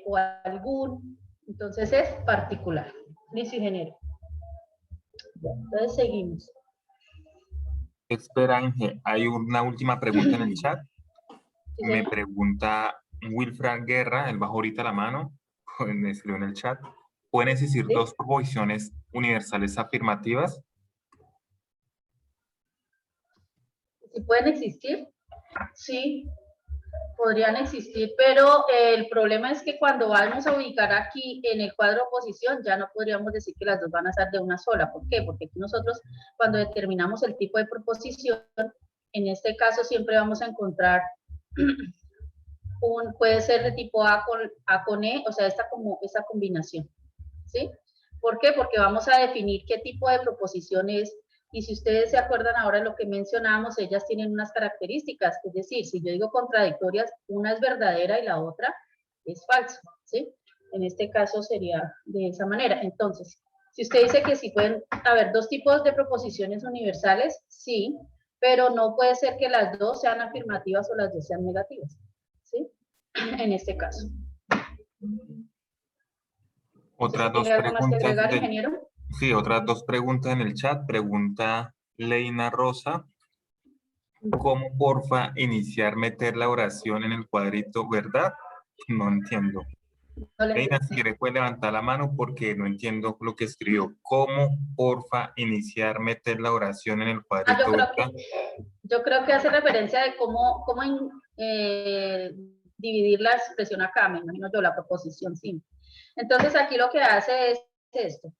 o algún, entonces es particular. Listo, ingeniero. Entonces seguimos. Espera, Inge, hay una última pregunta en el chat. ¿Sí, Me señor? pregunta Wilfran Guerra, él bajó ahorita la mano, me escribió en el chat. ¿Pueden existir ¿Sí? dos proposiciones universales afirmativas? ¿Sí pueden existir? Sí, podrían existir, pero el problema es que cuando vamos a ubicar aquí en el cuadro de oposición, ya no podríamos decir que las dos van a ser de una sola. ¿Por qué? Porque aquí nosotros, cuando determinamos el tipo de proposición, en este caso siempre vamos a encontrar puede ser de tipo A con E, o sea, esta combinación, ¿sí? ¿Por qué? Porque vamos a definir qué tipo de proposición es Y si ustedes se acuerdan ahora de lo que mencionábamos, ellas tienen unas características, es decir, si yo digo contradictorias, una es verdadera y la otra es falsa, ¿sí? En este caso sería de esa manera. Entonces, si usted dice que sí pueden haber dos tipos de proposiciones universales, sí, pero no puede ser que las dos sean afirmativas o las dos sean negativas, ¿sí? En este caso. Otras dos ¿Tiene algo más que preguntas agregar, ingeniero? sí, otras dos preguntas en el chat. Pregunta Leina Rosa. ¿Cómo, porfa, iniciar, meter la oración en el cuadrito, verdad? No entiendo. No le Leina, entiendo. si quiere puede levantar la mano porque no entiendo lo que escribió. ¿Cómo, porfa, iniciar, meter la oración en el cuadrito, verdad? Yo creo que hace referencia de cómo dividir la expresión acá, me imagino yo, la proposición simple. Entonces aquí lo que hace es esto.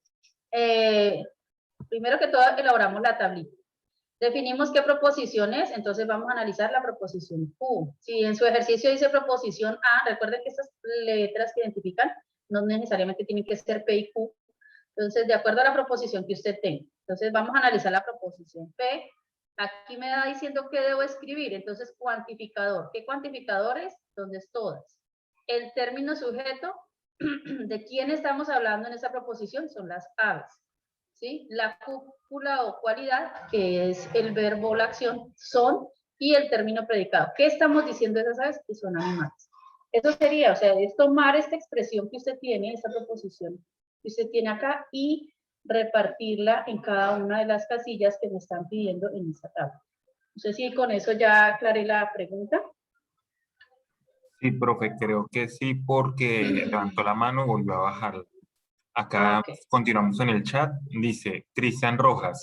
Primero que todo elaboramos la tablita. Definimos qué proposición es, entonces vamos a analizar la proposición Q. Si en su ejercicio dice proposición A, recuerden que estas letras que identifican no necesariamente tienen que ser P y Q. Entonces, de acuerdo a la proposición que usted tenga. Entonces, vamos a analizar la proposición P. Aquí me da diciendo qué debo escribir. Entonces, cuantificador. ¿Qué cuantificadores? Entonces, todas. El término sujeto, ¿de quién estamos hablando en esta proposición? Son las aves. ¿Sí? La cúpula o cualidad, que es el verbo o la acción, son, y el término predicado. ¿Qué estamos diciendo de esas aves? Que son animales. Eso sería, o sea, es tomar esta expresión que usted tiene, esta proposición que usted tiene acá, y repartirla en cada una de las casillas que me están pidiendo en esta tabla. No sé si con eso ya aclaré la pregunta. Sí, profe, creo que sí, porque levantó la mano y volvió a bajarla. Acá Okay. continuamos en el chat. Dice Cristian Rojas,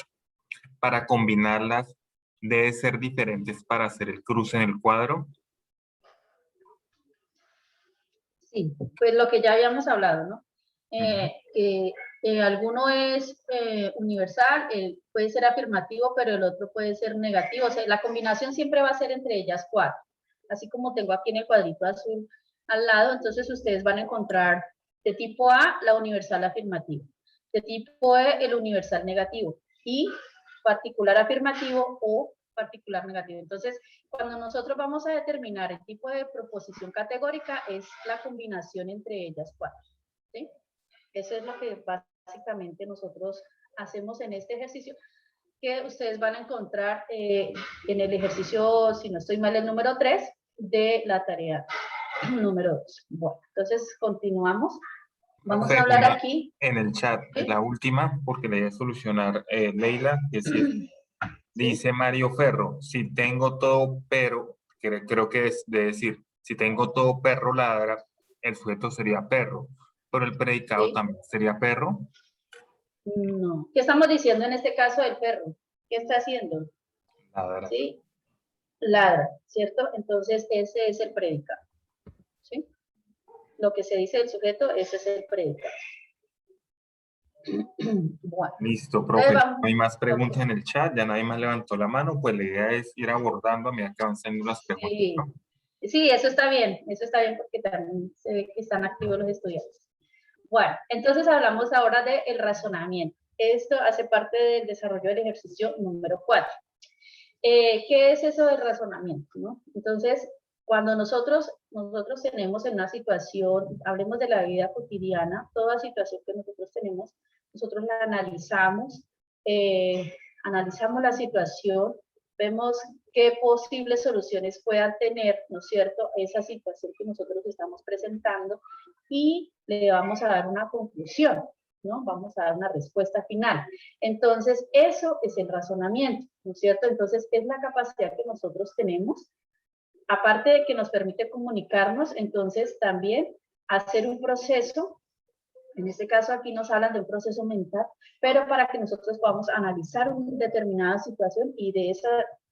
para combinarlas, ¿debe ser diferentes para hacer el cruce en el cuadro? Sí, pues lo que ya habíamos hablado, ¿no? Alguno es universal, puede ser afirmativo, pero el otro puede ser negativo. O sea, la combinación siempre va a ser entre ellas cuatro. Así como tengo aquí en el cuadrito azul al lado, entonces ustedes van a encontrar de tipo A la universal afirmativo, de tipo E el universal negativo y particular afirmativo o particular negativo. Entonces, cuando nosotros vamos a determinar el tipo de proposición categórica, es la combinación entre ellas cuatro, ¿sí? Eso es lo que básicamente nosotros hacemos en este ejercicio, que ustedes van a encontrar en el ejercicio, si no estoy mal, el número 3 de la tarea número 2. Bueno, entonces continuamos. Vamos a hablar aquí. En el chat, ¿sí? La última, porque le voy a solucionar Leila, que sí. Dice Mario Ferro, si tengo todo pero, creo que es de decir, si tengo todo perro ladra, el sujeto sería perro, pero el predicado también sería perro. No. ¿Qué estamos diciendo en este caso del perro? ¿Qué está haciendo? Ladra. ¿Sí? Ladra, ¿cierto? Entonces ese es el predicado. ¿Sí? Lo que se dice del sujeto, ese es el predicado. Bueno. Listo, profe. No hay más preguntas en el chat, ya nadie más levantó la mano, pues la idea es ir abordando a medida que avancen las preguntas. Sí. ¿No? Sí, eso está bien porque también se ve que están activos los estudiantes. Bueno, entonces hablamos ahora del razonamiento. Esto hace parte del desarrollo del ejercicio número 4. ¿Qué es eso del razonamiento? ¿No? Entonces, cuando nosotros tenemos en una situación, hablemos de la vida cotidiana, toda situación que nosotros tenemos, nosotros la analizamos, analizamos la situación, vemos qué posibles soluciones puedan tener, ¿no es cierto?, esa situación que nosotros estamos presentando y le vamos a dar una conclusión, ¿no? Vamos a dar una respuesta final. Entonces, eso es el razonamiento, ¿no es cierto? Entonces, es la capacidad que nosotros tenemos, aparte de que nos permite comunicarnos, entonces también hacer un proceso. En este caso aquí nos hablan de un proceso mental, pero para que nosotros podamos analizar una determinada situación y de esa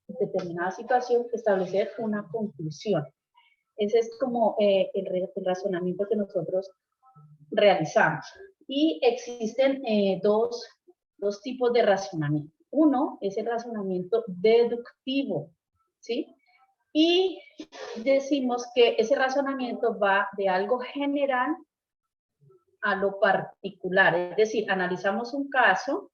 determinada situación establecer una conclusión. Ese es como el razonamiento que nosotros realizamos. Y existen dos tipos de razonamiento. Uno es el razonamiento deductivo, ¿sí? Y decimos que ese razonamiento va de algo general a lo particular, es decir, analizamos un caso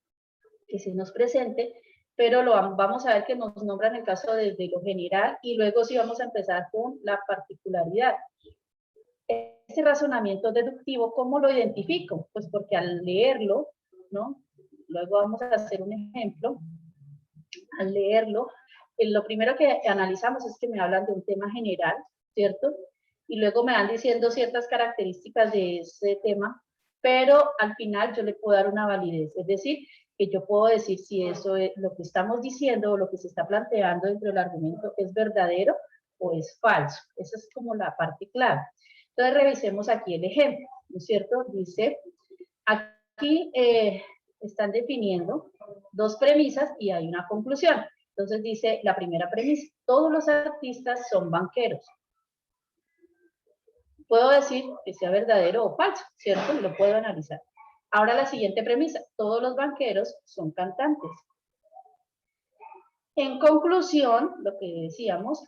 que se nos presente, pero vamos a ver que nos nombran el caso desde lo general y luego sí vamos a empezar con la particularidad. Este razonamiento deductivo, ¿cómo lo identifico? Pues porque al leerlo, ¿no? Luego vamos a hacer un ejemplo. Al leerlo, lo primero que analizamos es que me hablan de un tema general, ¿cierto? Y luego me van diciendo ciertas características de ese tema, pero al final yo le puedo dar una validez, es decir, que yo puedo decir si eso es lo que estamos diciendo o lo que se está planteando dentro del argumento es verdadero o es falso. Esa es como la parte clave. Entonces revisemos aquí el ejemplo, ¿no es cierto? Dice, aquí están definiendo dos premisas y hay una conclusión. Entonces dice la primera premisa, todos los artistas son banqueros. Puedo decir que sea verdadero o falso, ¿cierto? Lo puedo analizar. Ahora la siguiente premisa, todos los banqueros son cantantes. En conclusión, lo que decíamos,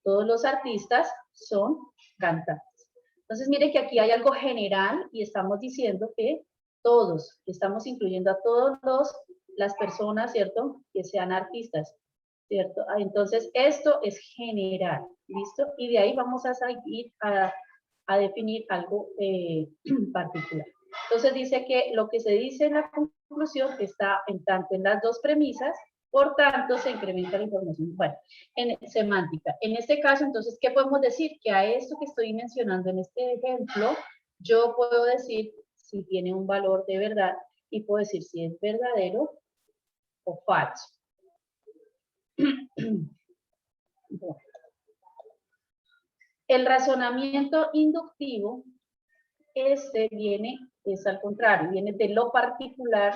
todos los artistas son cantantes. Entonces mire que aquí hay algo general y estamos diciendo que todos, estamos incluyendo a todas las personas, ¿cierto? Que sean artistas, ¿cierto? Entonces esto es general, ¿listo? Y de ahí vamos a ir a definir algo particular. Entonces dice que lo que se dice en la conclusión está tanto en las dos premisas, por tanto se incrementa la información. Bueno, en semántica. En este caso, entonces, ¿qué podemos decir? Que a esto que estoy mencionando en este ejemplo, yo puedo decir si tiene un valor de verdad y puedo decir si es verdadero o falso. Bueno. El razonamiento inductivo, es al contrario, viene de lo particular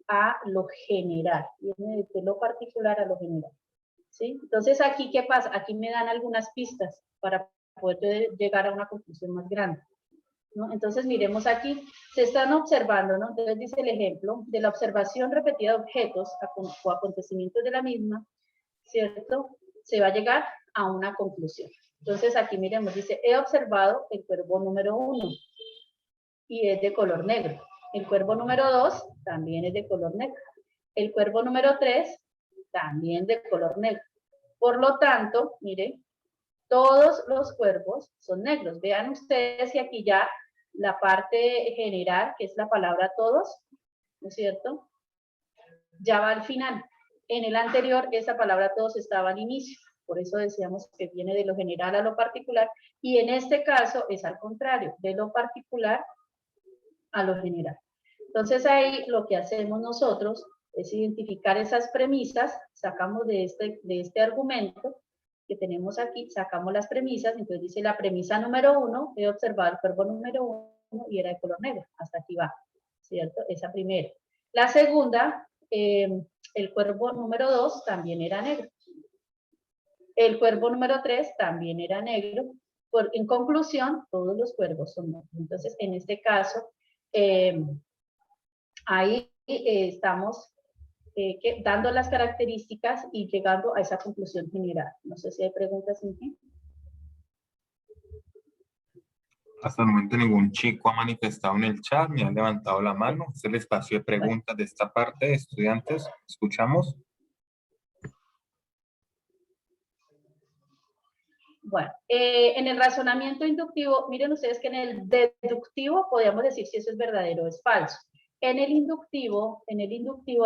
a lo general, viene de lo particular a lo general, ¿sí? Entonces aquí, ¿qué pasa? Aquí me dan algunas pistas para poder llegar a una conclusión más grande, ¿no? Entonces miremos aquí, se están observando, ¿no? Entonces dice el ejemplo, de la observación repetida de objetos o acontecimientos de la misma, ¿cierto? Se va a llegar a una conclusión. Entonces aquí miremos, dice, he observado el cuervo número 1 y es de color negro. El cuervo número 2 también es de color negro. El cuervo número 3 también de color negro. Por lo tanto, miren, todos los cuervos son negros. Vean ustedes que aquí ya la parte general, que es la palabra todos, ¿no es cierto? Ya va al final. En el anterior, esa palabra todos estaba al inicio. Por eso decíamos que viene de lo general a lo particular. Y en este caso es al contrario, de lo particular a lo general. Entonces ahí lo que hacemos nosotros es identificar esas premisas, sacamos de este argumento que tenemos aquí, sacamos las premisas, entonces dice la premisa número 1, he observado el cuervo número 1 y era de color negro, hasta aquí va, ¿cierto? Esa primera. La segunda, el cuervo número 2 también era negro. El cuervo número 3 también era negro. En conclusión, todos los cuervos son negros. Entonces, en este caso, ahí estamos dando las características y llegando a esa conclusión general. No sé si hay preguntas, Inge. Hasta el momento ningún chico ha manifestado en el chat, ni han levantado la mano. Es el espacio de preguntas de esta parte, estudiantes. ¿Escuchamos? Bueno, en el razonamiento inductivo, miren ustedes que en el deductivo podríamos decir si eso es verdadero o es falso. En el inductivo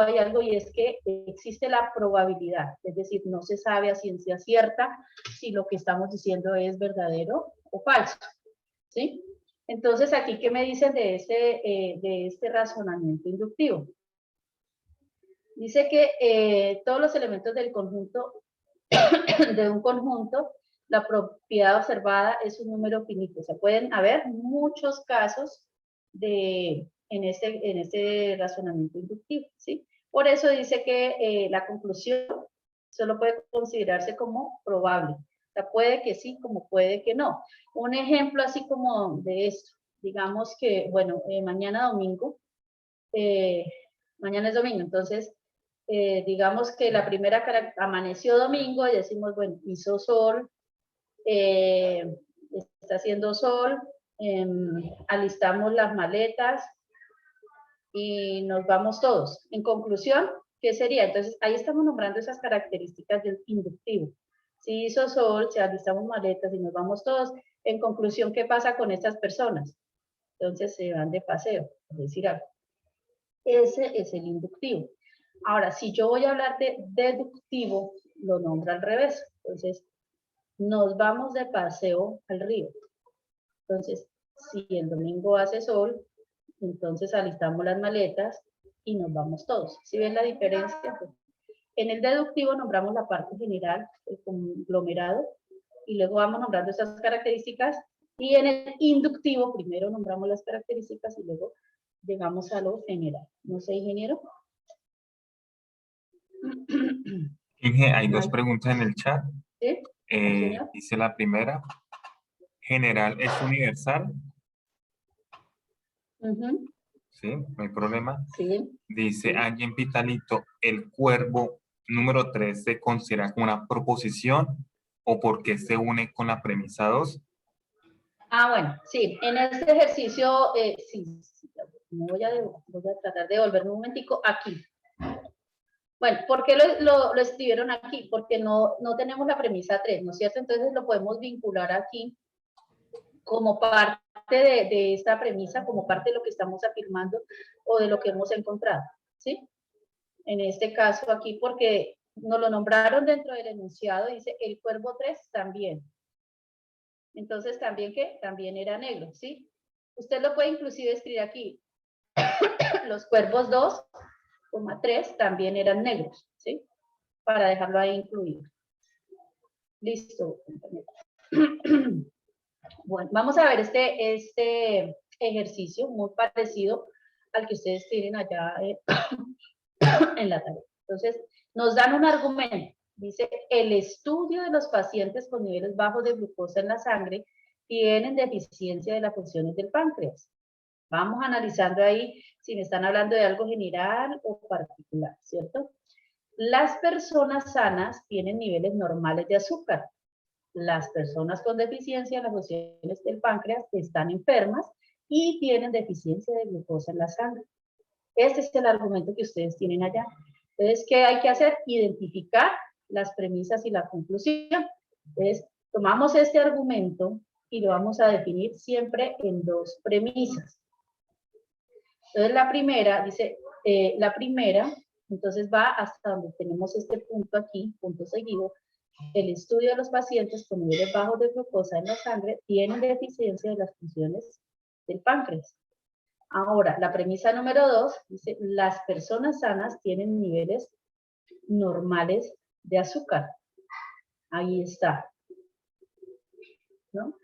hay algo y es que existe la probabilidad, es decir, no se sabe a ciencia cierta si lo que estamos diciendo es verdadero o falso, ¿sí? Entonces, aquí, ¿qué me dicen de este razonamiento inductivo? Dice que todos los elementos del conjunto, de un conjunto, la propiedad observada es un número finito. O sea, pueden haber muchos casos en este razonamiento inductivo, ¿sí? Por eso dice que la conclusión solo puede considerarse como probable. O sea, puede que sí, como puede que no. Un ejemplo así como de esto. Digamos que, bueno, mañana es domingo, entonces, digamos que la primera amaneció domingo y decimos, bueno, hizo sol, está haciendo sol, alistamos las maletas y nos vamos todos. En conclusión, ¿Qué sería? Entonces, ahí estamos nombrando esas características del inductivo. Si hizo sol, si alistamos maletas y nos vamos todos, en conclusión, ¿qué pasa con estas personas? Entonces se van de paseo, es decir, algo. Ese es el inductivo. Ahora, si yo voy a hablar de deductivo, lo nombro al revés. Entonces, nos vamos de paseo al río. Entonces, si el domingo hace sol, entonces alistamos las maletas y nos vamos todos. ¿Sí ven la diferencia? Pues, en el deductivo nombramos la parte general, el conglomerado, y luego vamos nombrando esas características. Y en el inductivo, primero nombramos las características y luego llegamos a lo general. ¿No sé, ingeniero? Inge, hay dos preguntas en el chat. ¿Sí? Señor. Dice la primera, ¿general es universal? Sí, no hay problema. Sí. Dice allí en Pitalito, ¿el cuervo número 3 se considera como una proposición o por qué se une con la premisa 2? Ah, bueno, sí, en este ejercicio, sí, voy a tratar de devolverme un momentico aquí. Bueno, ¿por qué lo escribieron aquí? Porque no tenemos la premisa 3, ¿no es cierto? Entonces lo podemos vincular aquí como parte de esta premisa, como parte de lo que estamos afirmando o de lo que hemos encontrado, ¿sí? En este caso aquí, porque nos lo nombraron dentro del enunciado, dice el cuervo 3 también. Entonces, ¿también qué? También era negro, ¿sí? Usted lo puede inclusive escribir aquí. Los cuervos 2, 3 también eran negros, ¿sí? Para dejarlo ahí incluido. Listo. Bueno, vamos a ver este ejercicio muy parecido al que ustedes tienen allá en la tarea. Entonces, nos dan un argumento. Dice, el estudio de los pacientes con niveles bajos de glucosa en la sangre tienen deficiencia de las funciones del páncreas. Vamos analizando ahí si me están hablando de algo general o particular, ¿cierto? Las personas sanas tienen niveles normales de azúcar. Las personas con deficiencia en las funciones del páncreas están enfermas y tienen deficiencia de glucosa en la sangre. Este es el argumento que ustedes tienen allá. Entonces, ¿qué hay que hacer? Identificar las premisas y la conclusión. Entonces, tomamos este argumento y lo vamos a definir siempre en dos premisas. Entonces, la primera, dice, entonces va hasta donde tenemos este punto aquí, punto seguido. El estudio de los pacientes con niveles bajos de glucosa en la sangre tienen deficiencia de las funciones del páncreas. Ahora, la premisa número 2 dice, las personas sanas tienen niveles normales de azúcar. Ahí está. ¿No?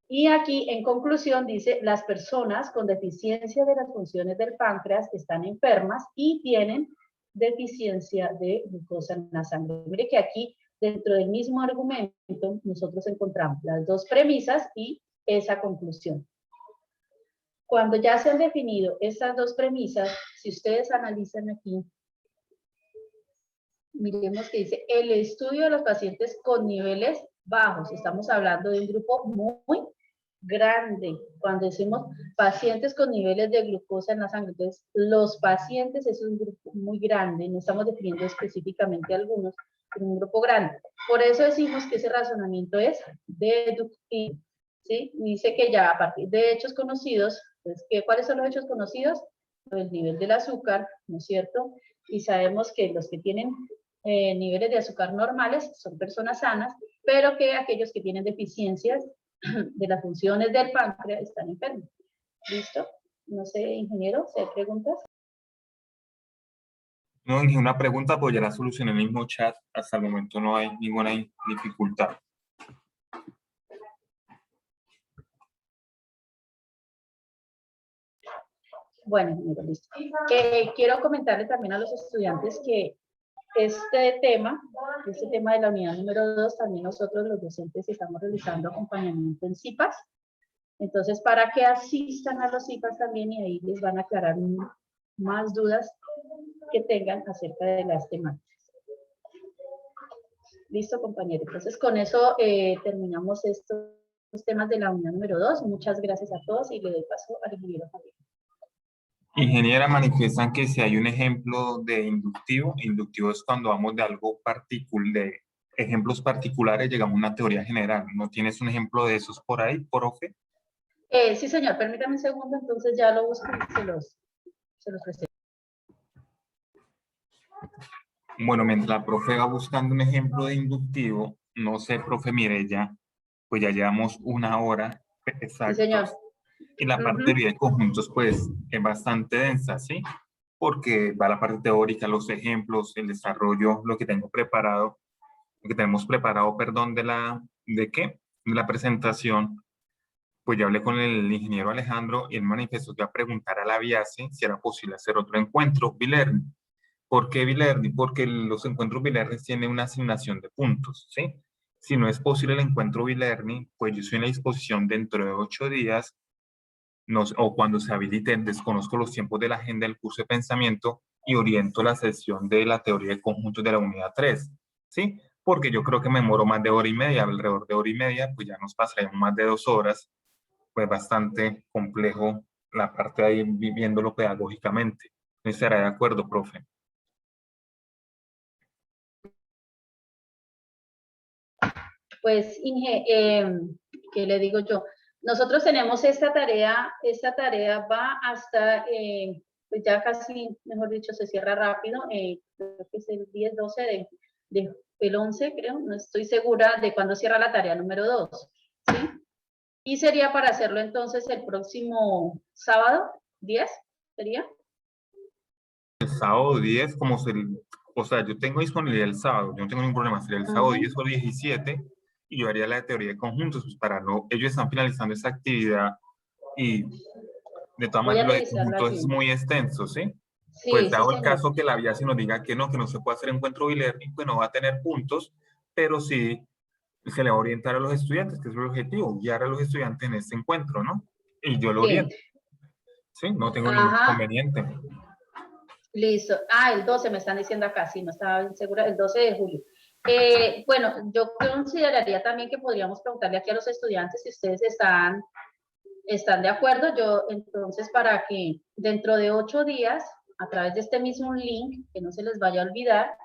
Y aquí, en conclusión, dice, las personas con deficiencia de las funciones del páncreas están enfermas y tienen deficiencia de glucosa en la sangre. Mire que aquí, dentro del mismo argumento, nosotros encontramos las dos premisas y esa conclusión. Cuando ya se han definido estas dos premisas, si ustedes analizan aquí, miremos que dice, el estudio de los pacientes con niveles bajos, estamos hablando de un grupo muy grande, cuando decimos pacientes con niveles de glucosa en la sangre, entonces los pacientes es un grupo muy grande, no estamos definiendo específicamente algunos, pero un grupo grande. Por eso decimos que ese razonamiento es deductivo, ¿sí? Dice que ya a partir de hechos conocidos, pues, ¿cuáles son los hechos conocidos? El nivel del azúcar, ¿no es cierto? Y sabemos que los que tienen niveles de azúcar normales son personas sanas, pero que aquellos que tienen deficiencias de las funciones del páncreas están enfermos. ¿Listo? No sé, ingeniero, ¿se hay preguntas? No, una pregunta, pues ya la solucioné en el mismo chat. Hasta el momento no hay ninguna dificultad. Bueno, ingeniero, listo. Quiero comentarle también a los estudiantes que este tema de la unidad número 2, también nosotros los docentes estamos realizando acompañamiento en CIPAS. Entonces, para que asistan a los CIPAS también y ahí les van a aclarar más dudas que tengan acerca de las temáticas. Listo, compañeros. Entonces, con eso terminamos estos temas de la unidad número 2. Muchas gracias a todos y le doy paso al ingeniero Javier. Ingeniera, manifiestan que si hay un ejemplo de inductivo, inductivo es cuando vamos de algo particular, de ejemplos particulares, llegamos a una teoría general. ¿No tienes un ejemplo de esos por ahí, profe? Sí, señor, permítame un segundo, entonces ya lo busco y se los presento. Bueno, mientras la profe va buscando un ejemplo de inductivo, no sé, profe Mireya, pues ya llevamos una hora Sí, señor. exactos. Y la parte de Ujú. teoría de conjuntos, pues, es bastante densa, ¿sí? Porque va la parte teórica, los ejemplos, el desarrollo, lo que tengo preparado, lo que tenemos preparado, perdón, ¿de qué? De la presentación. Pues ya hablé con el ingeniero Alejandro y él manifestó que iba a preguntar a la Viase si era posible hacer otro encuentro bilearning. ¿Por qué bilearning? Porque los encuentros bilearning tienen una asignación de puntos, ¿sí? Si no es posible el encuentro bilearning, pues yo estoy en la disposición dentro de 8 días, o cuando se habiliten, desconozco los tiempos de la agenda del curso de pensamiento y oriento la sesión de la teoría de conjuntos de la unidad 3, ¿sí? Porque yo creo que me demoro más de hora y media, alrededor de hora y media, pues ya nos pasaremos más de 2 horas, pues bastante complejo la parte de ahí viviéndolo pedagógicamente. ¿No estará de acuerdo, profe? Pues, Inge, ¿qué le digo yo? Nosotros tenemos esta tarea va hasta, pues ya casi, mejor dicho, se cierra rápido, creo que es el 10, 12 el 11, creo, no estoy segura de cuándo cierra la tarea número 2, ¿sí? Y sería para hacerlo entonces el próximo sábado, 10, ¿sería? El sábado 10, como se, o sea, yo tengo disponibilidad el sábado, yo no tengo ningún problema, sería el sábado 10 o 17 y yo haría la teoría de conjuntos, pues para no, ellos están finalizando esa actividad y de todas Voy a maneras lo de revisarla conjuntos es aquí. muy extenso, ¿sí? Pues Sí, sí, dado el señor. caso que la vía si nos diga que no se puede hacer encuentro bilearning, pues no va a tener puntos, pero sí se le va a orientar a los estudiantes, que es el objetivo, guiar a los estudiantes en este encuentro, ¿no? Y yo lo Bien. oriento, ¿sí? No tengo ningún Ajá. inconveniente. Listo. Ah, el 12 me están diciendo acá, sí, no estaba bien segura, el 12 de julio. Bueno, yo consideraría también que podríamos preguntarle aquí a los estudiantes si ustedes están de acuerdo. Yo, entonces, para que dentro de 8 días, a través de este mismo link, que no se les vaya a olvidar,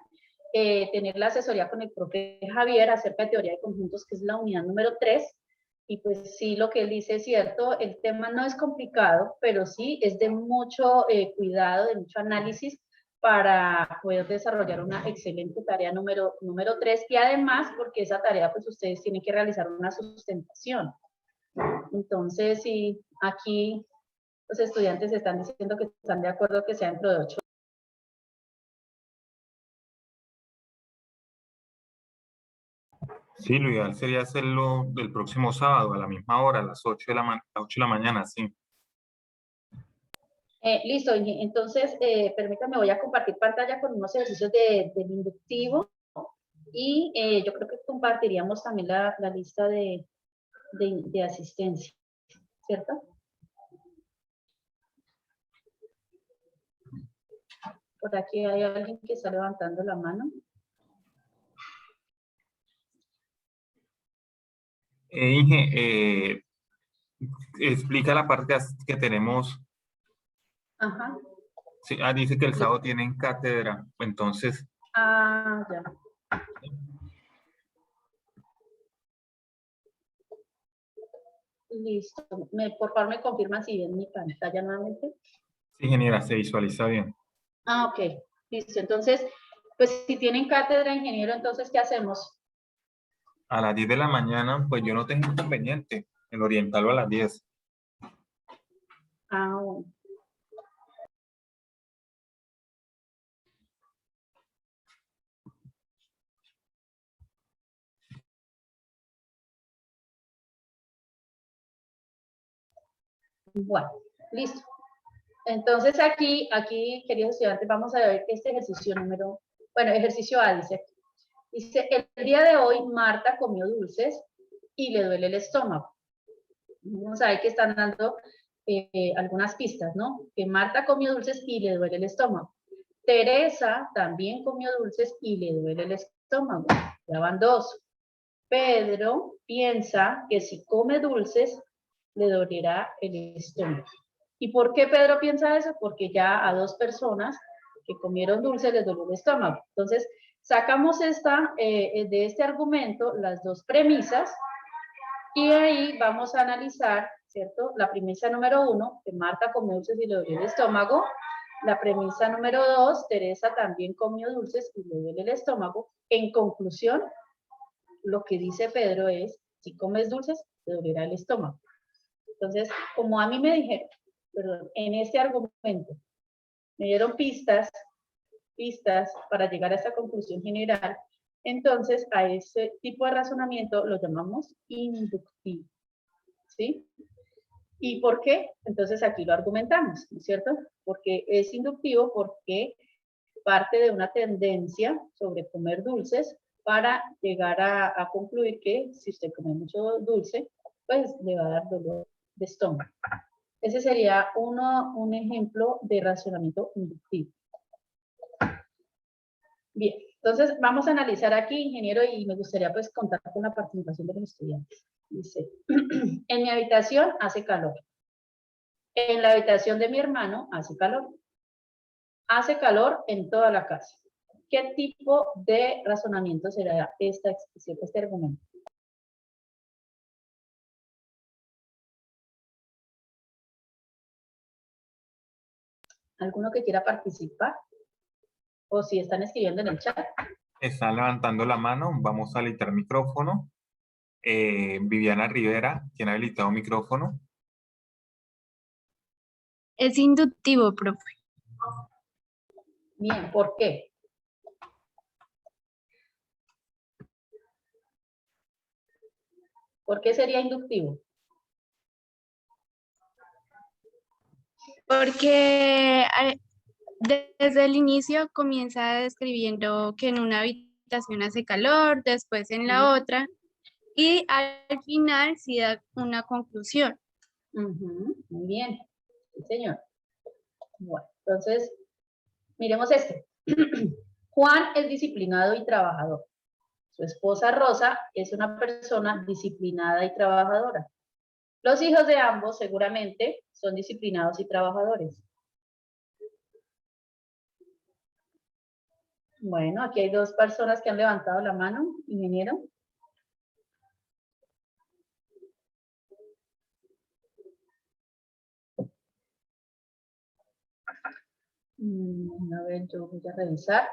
tener la asesoría con el profe Javier acerca de teoría de conjuntos, que es la unidad número 3. Y pues sí, lo que él dice es cierto, el tema no es complicado, pero sí es de mucho cuidado, de mucho análisis para poder desarrollar una excelente tarea número 3 y además porque esa tarea pues ustedes tienen que realizar una sustentación. Entonces, sí, aquí los estudiantes están diciendo que están de acuerdo que sea dentro de 8. Sí, lo ideal sería hacerlo el próximo sábado a la misma hora, a las 8 de la mañana, sí. Listo, entonces permítame, voy a compartir pantalla con unos ejercicios del inductivo y yo creo que compartiríamos también la lista de asistencia, ¿cierto? Por aquí hay alguien que está levantando la mano. Inge, explica la parte que tenemos. Ajá. Sí, dice que el sábado tienen cátedra, entonces, Ah, ya. Listo. Por favor, me confirman si ven mi pantalla nuevamente. sí, ingeniera, se visualiza bien. Ah, ok. Listo. Entonces, pues si tienen cátedra, ingeniero, entonces, ¿qué hacemos? A las 10 de la mañana, pues yo no tengo inconveniente en orientarlo a las 10. Ah, bueno. Bueno, listo. Entonces aquí, queridos estudiantes, vamos a ver este ejercicio ejercicio A dice. Dice, el día de hoy Marta comió dulces y le duele el estómago. Vamos a ver que están dando algunas pistas, ¿no? Que Marta comió dulces y le duele el estómago. Teresa también comió dulces y le duele el estómago. Ya van 2. Pedro piensa que si come dulces le dolerá el estómago. ¿Y por qué Pedro piensa eso? Porque ya a 2 personas que comieron dulce les dolió el estómago. Entonces, sacamos de este argumento las 2 premisas y ahí vamos a analizar, ¿cierto? La premisa número 1, que Marta comió dulces y le dolió el estómago. La premisa número 2, Teresa también comió dulces y le duele el estómago. En conclusión, lo que dice Pedro es, si comes dulces, te dolerá el estómago. Entonces, como a mí me dijeron, en este argumento, me dieron pistas para llegar a esta conclusión general, entonces a ese tipo de razonamiento lo llamamos inductivo, ¿sí? ¿Y por qué? Entonces aquí lo argumentamos, ¿no es cierto? Porque es inductivo porque parte de una tendencia sobre comer dulces para llegar a concluir que si usted come mucho dulce, pues le va a dar dolor de estómago. Ese sería un ejemplo de razonamiento inductivo. Bien, entonces vamos a analizar aquí, ingeniero, y me gustaría pues contar con la participación de los estudiantes. Dice, en mi habitación hace calor. En la habitación de mi hermano hace calor. Hace calor en toda la casa. ¿Qué tipo de razonamiento será esta expresión, este argumento? ¿Alguno que quiera participar? O si están escribiendo en el chat. Están levantando la mano, vamos a habilitar micrófono. Viviana Rivera, ¿tiene habilitado micrófono? Es inductivo, profe. Bien, ¿por qué? ¿Por qué sería inductivo? Porque desde el inicio comienza describiendo que en una habitación hace calor, después en la otra, y al final sí da una conclusión. Muy bien, sí, señor. Bueno, entonces, miremos este. Juan es disciplinado y trabajador. Su esposa Rosa es una persona disciplinada y trabajadora. Los hijos de ambos seguramente son disciplinados y trabajadores. Bueno, aquí hay 2 personas que han levantado la mano, ingeniero. A ver, yo voy a revisar.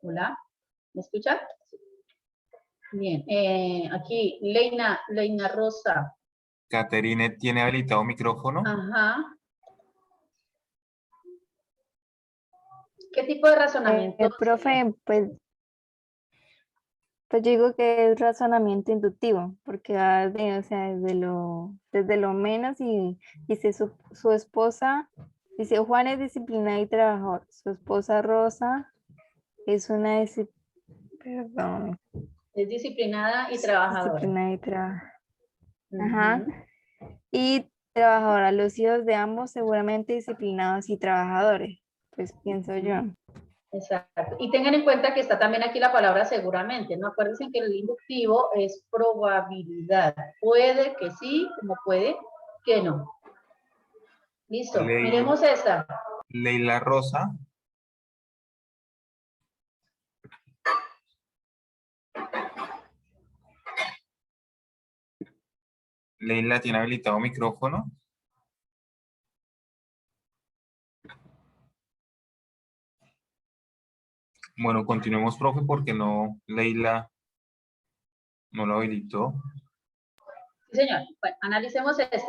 Hola, ¿me escuchan? Bien, aquí, Leina Rosa. Caterine, ¿tiene habilitado micrófono? Ajá. ¿Qué tipo de razonamiento? Profe, pues yo digo que es razonamiento inductivo, porque va o sea, desde lo menos y dice su esposa, dice Juan es disciplinado y trabajador, su esposa Rosa es una perdón. Es disciplinada y trabajadora. Disciplinada y Ajá. Y trabajadora, los hijos de ambos seguramente disciplinados y trabajadores, pues pienso yo. Exacto. Y tengan en cuenta que está también aquí la palabra seguramente, ¿no? Acuérdense que el inductivo es probabilidad. Puede que sí, como puede que no. Listo, miremos esta. Leila Rosa. Leila, ¿tiene habilitado micrófono? Bueno, continuemos, profe, porque no, Leila no lo habilitó. Sí, señor. Bueno, analicemos este.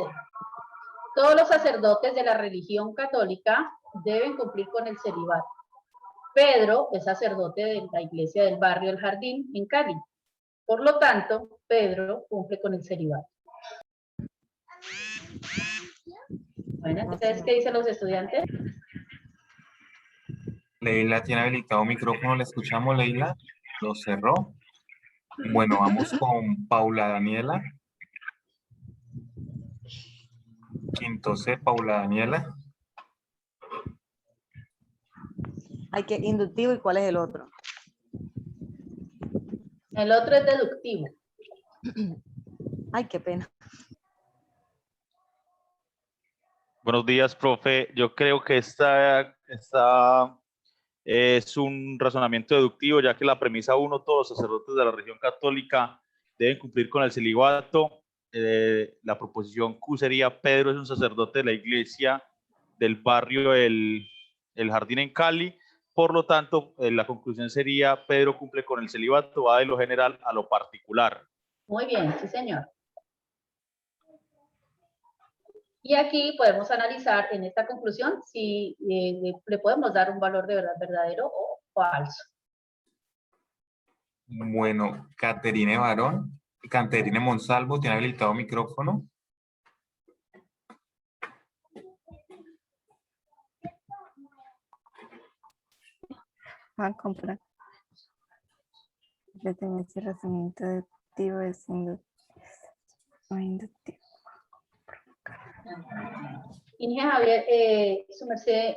Todos los sacerdotes de la religión católica deben cumplir con el celibato. Pedro es sacerdote de la iglesia del barrio El Jardín, en Cali. Por lo tanto, Pedro cumple con el celibato. Bueno, entonces, ¿qué dicen los estudiantes? Leila tiene habilitado micrófono, ¿le escuchamos, Leila? Lo cerró. Bueno, vamos con Paula Daniela. Quinto C, Paula Daniela. Hay que inductivo, ¿y cuál es el otro? El otro es deductivo. Ay, qué pena. Buenos días, profe. Yo creo que esta es un razonamiento deductivo, ya que la premisa 1, todos los sacerdotes de la religión católica deben cumplir con el celibato. La proposición Q sería: Pedro es un sacerdote de la iglesia del barrio El Jardín en Cali. Por lo tanto, la conclusión sería: Pedro cumple con el celibato, va de lo general a lo particular. Muy bien, sí, señor. Y aquí podemos analizar en esta conclusión si le podemos dar un valor de verdad verdadero o falso. Bueno, Caterine Barón, Caterine Monsalvo, ¿tiene habilitado micrófono? Juan compra. Ese razonamiento deductivo es inductivo. Inge Javier, su merced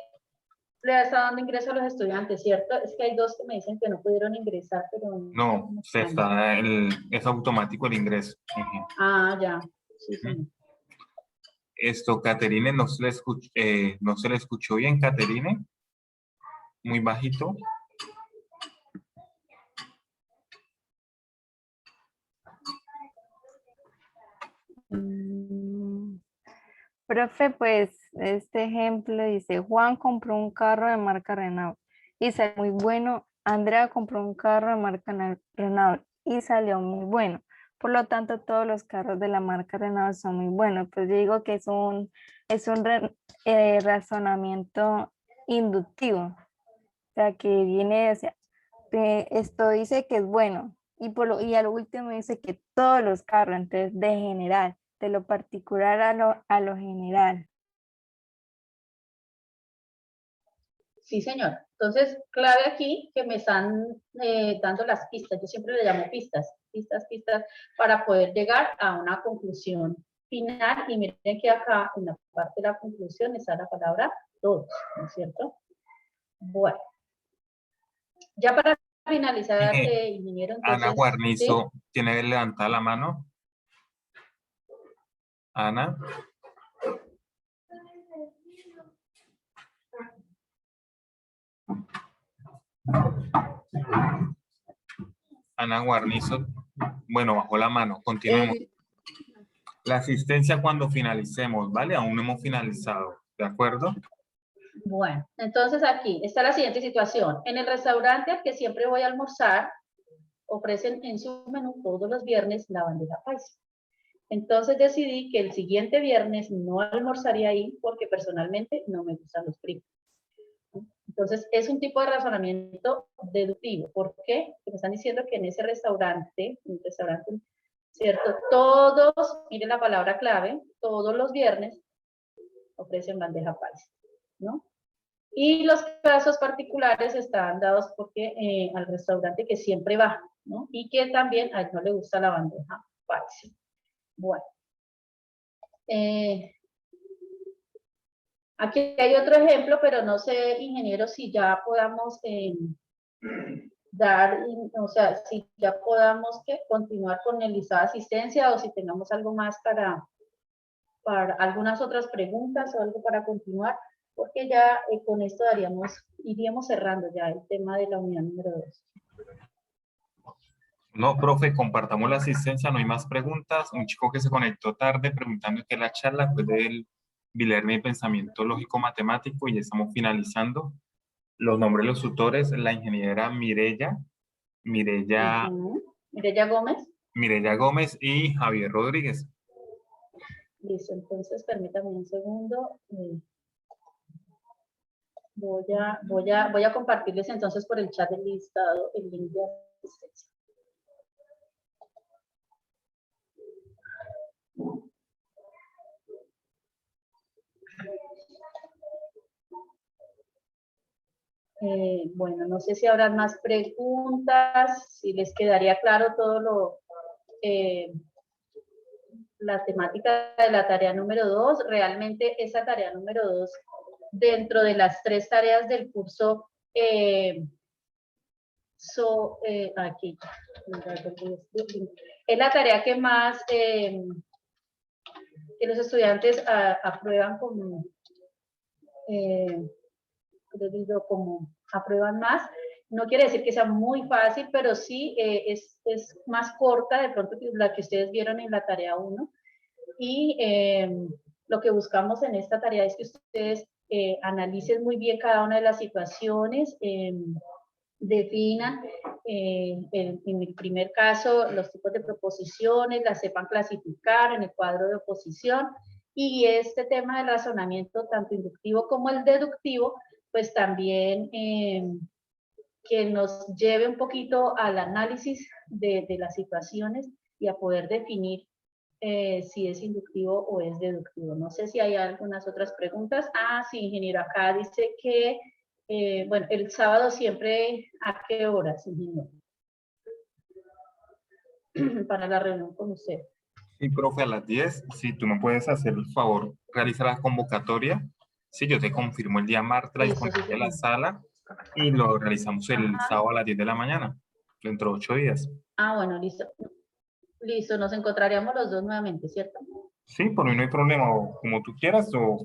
le está dando ingreso a los estudiantes, ¿cierto? Es que hay dos que me dicen que no pudieron ingresar, pero... No, es automático el ingreso. Ah, ya. Sí, sí. Esto, Caterine, no se le escuchó bien, Caterine. Muy bajito. Profe, pues este ejemplo dice: Juan compró un carro de marca Renault y salió muy bueno. Andrea compró un carro de marca Renault y salió muy bueno. Por lo tanto, todos los carros de la marca Renault son muy buenos. Pues yo digo que es un razonamiento inductivo. O sea, que viene, o sea, esto dice que es bueno y al último dice que todos los carros, entonces de general, de lo particular a lo general. Sí, señor. Entonces, clave aquí que me están dando las pistas. Yo siempre le llamo pistas, para poder llegar a una conclusión final. Y miren que acá, en la parte de la conclusión, está la palabra todos, ¿no es cierto? Bueno. Ya para finalizar, ingeniero, entonces... Ana Guarnizo, ¿sí? ¿tiene levantada la mano? Ana. Ana Guarnizo, bueno, bajó la mano, continuemos. La asistencia cuando finalicemos, ¿vale? Aún no hemos finalizado, ¿de acuerdo? Bueno, entonces aquí está la siguiente situación. En el restaurante al que siempre voy a almorzar, ofrecen en su menú todos los viernes la bandeja paisa. Entonces decidí que el siguiente viernes no almorzaría ahí porque personalmente no me gustan los fritos. Entonces es un tipo de razonamiento deductivo. ¿Por qué? Porque me están diciendo que en ese restaurante, ¿cierto? Todos, miren la palabra clave, todos los viernes ofrecen bandeja paisa, ¿no? Y los casos particulares están dados porque al restaurante que siempre va, ¿no? Y que también a él no le gusta la bandeja paisa. Bueno. Aquí hay otro ejemplo, pero no sé, ingeniero, si ya podamos o sea, si ya podamos continuar con el listado de asistencia o si tengamos algo más para algunas otras preguntas o algo para continuar, porque ya con esto iríamos cerrando ya el tema de la unidad número 2. No, profe, compartamos la asistencia, no hay más preguntas. Un chico que se conectó tarde preguntando qué es la charla, pues del Bilerme de Pensamiento Lógico Matemático, y ya estamos finalizando. Los nombres de los tutores: la ingeniera Mireya Gómez y Javier Rodríguez. Listo, entonces permítame un segundo. Voy a compartirles entonces por el chat el listado, el link de asistencia. Bueno, no sé si habrá más preguntas, si les quedaría claro todo la temática de la tarea número 2. Realmente esa tarea número 2, dentro de las 3 tareas del curso, aquí, es la tarea que más, que los estudiantes aprueban debido como aprueban más. No quiere decir que sea muy fácil, pero sí es más corta de pronto que la que ustedes vieron en la tarea 1. Y lo que buscamos en esta tarea es que ustedes analicen muy bien cada una de las situaciones, definan en el primer caso los tipos de proposiciones, las sepan clasificar en el cuadro de oposición, y este tema del razonamiento, tanto inductivo como el deductivo, pues también que nos lleve un poquito al análisis de las situaciones y a poder definir si es inductivo o es deductivo. No sé si hay algunas otras preguntas. Ah, sí, ingeniero, acá dice que, bueno, el sábado siempre, ¿a qué horas, ingeniero? Para la reunión con usted. Sí, profe, a las 10, si tú me puedes hacer el favor, realiza la convocatoria. Sí, yo te confirmo el día martes la disponibilidad de la sala y lo realizamos el sábado a las 10 de la mañana, dentro de 8 días. Ah, bueno, listo. Listo, nos encontraríamos los dos nuevamente, ¿cierto? Sí, por mí no hay problema, o como tú quieras, o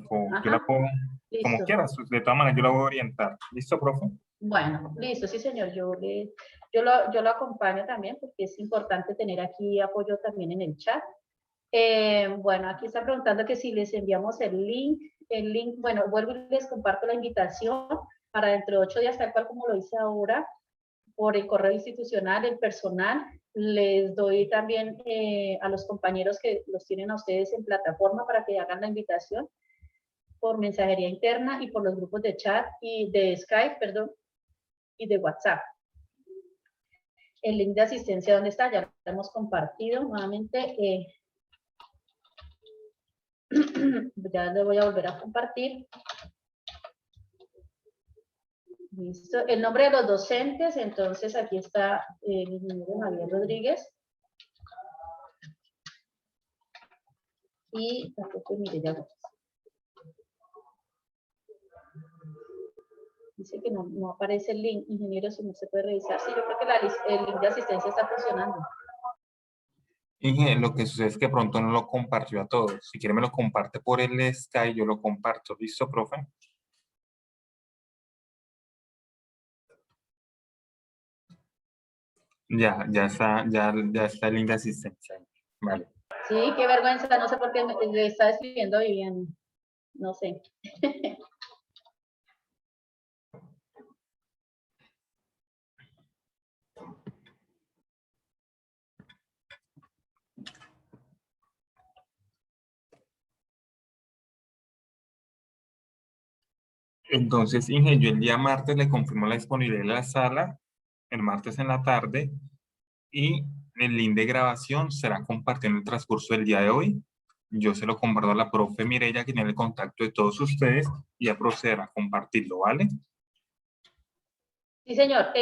yo la puedo, como Listo. quieras, de todas maneras yo la voy a orientar. ¿Listo, profe? Bueno, listo, sí, señor. Yo lo acompaño también porque es importante tener aquí apoyo también en el chat. Bueno, aquí está preguntando que si les enviamos el link, bueno, vuelvo y les comparto la invitación para dentro de 8 días, tal cual como lo hice ahora, por el correo institucional, el personal. Les doy también a los compañeros que los tienen a ustedes en plataforma para que hagan la invitación por mensajería interna y por los grupos de chat y de Skype, perdón, y de WhatsApp. El link de asistencia, ¿dónde está? Ya lo hemos compartido nuevamente. Ya lo voy a volver a compartir. Listo. El nombre de los docentes, entonces aquí está el ingeniero Javier Rodríguez. Y tampoco Mireya Gómez. Dice que no aparece el link, ingeniero, si no se puede revisar. Sí, yo creo que el link de asistencia está funcionando. Inge, lo que sucede es que pronto no lo compartió a todos. Si quiere me lo comparte por el Skype, yo lo comparto. ¿Listo, profe? Ya está el link de asistencia. Vale. Sí, qué vergüenza, no sé por qué le está escribiendo Vivian. No sé. Entonces, Inge, yo el día martes le confirmo la disponibilidad de la sala, el martes en la tarde, y el link de grabación será compartido en el transcurso del día de hoy. Yo se lo comparto a la profe Mireya, que tiene el contacto de todos ustedes, y ya procederá a compartirlo, ¿vale? Sí, señor.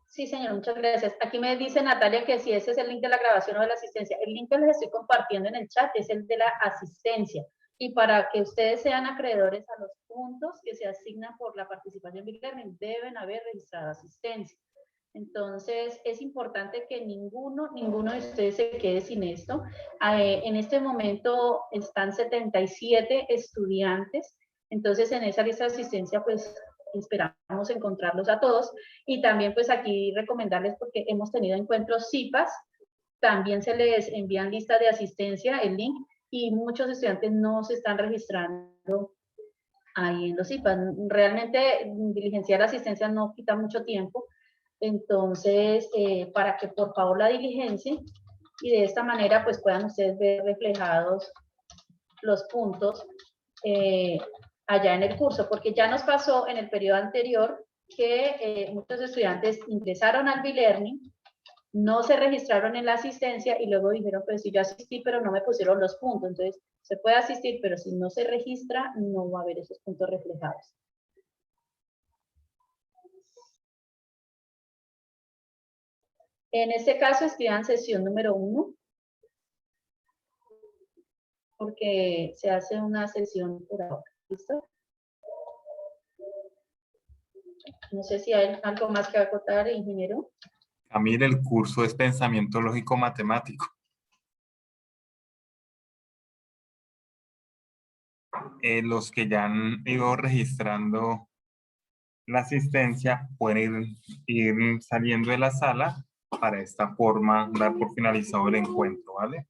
Sí, señor, muchas gracias. Aquí me dice Natalia que si ese es el link de la grabación o de la asistencia. El link que les estoy compartiendo en el chat es el de la asistencia. Y para que ustedes sean acreedores a los puntos que se asignan por la participación en Big Learning, deben haber registrado asistencia. Entonces, es importante que ninguno de ustedes se quede sin esto. En este momento están 77 estudiantes. Entonces, en esa lista de asistencia, pues, esperamos encontrarlos a todos. Y también, pues, aquí recomendarles, porque hemos tenido encuentros CIPAS, también se les envían listas de asistencia, el link, y muchos estudiantes no se están registrando ahí en los CIPAS. Realmente, diligenciar la asistencia no quita mucho tiempo. Entonces, para que por favor la diligencien y de esta manera pues puedan ustedes ver reflejados los puntos allá en el curso, porque ya nos pasó en el periodo anterior que muchos estudiantes ingresaron al B-Learning, no se registraron en la asistencia y luego dijeron, pues si yo asistí pero no me pusieron los puntos. Entonces, se puede asistir, pero si no se registra, no va a haber esos puntos reflejados. En este caso, escriban sesión número 1, porque se hace una sesión por ahora. ¿Listo? No sé si hay algo más que acotar, ingeniero. A mí el curso es pensamiento lógico matemático. los que ya han ido registrando la asistencia pueden ir saliendo de la sala para esta forma dar por finalizado el encuentro, ¿vale?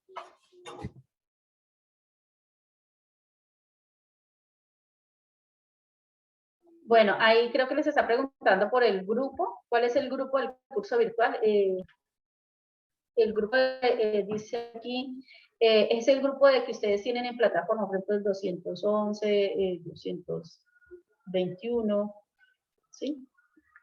Bueno, ahí creo que les está preguntando por el grupo. ¿Cuál es el grupo del curso virtual? El grupo dice aquí, es el grupo de que ustedes tienen en plataforma, por ejemplo, el 211, 221, ¿sí?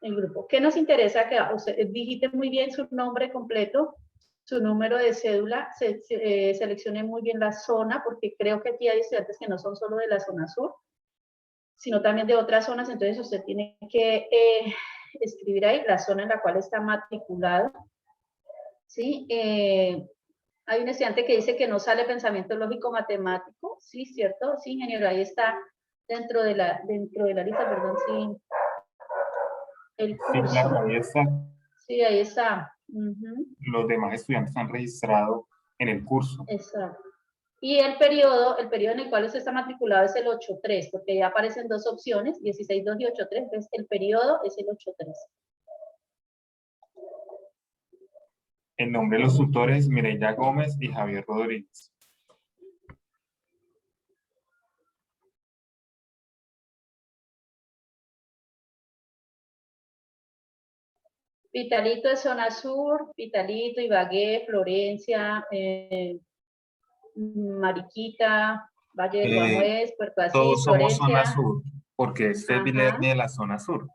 El grupo. ¿Qué nos interesa? Que usted digite muy bien su nombre completo, su número de cédula, seleccione muy bien la zona, porque creo que aquí hay estudiantes que no son solo de la zona sur, sino también de otras zonas, entonces usted tiene que escribir ahí la zona en la cual está matriculado, ¿sí? Hay un estudiante que dice que no sale pensamiento lógico matemático, sí, ¿cierto? Sí, ingeniero, ahí está dentro de la lista, perdón, sí, el curso. Sí, claro, ahí está. Sí, ahí está. Los demás estudiantes han registrado en el curso. Exacto. Y el periodo en el cual usted está matriculado es el 8.3, porque ya aparecen dos opciones, 16.2 y 8.3, entonces el periodo es el 8.3. El nombre de los tutores, Mireya Gómez y Javier Rodríguez. Pitalito de zona sur, Pitalito, Ibagué, Florencia, Mariquita, Valle del Guamués, Puerto Asís, Todos somos Florencia. zona sur, porque este es Vilerni de la zona sur.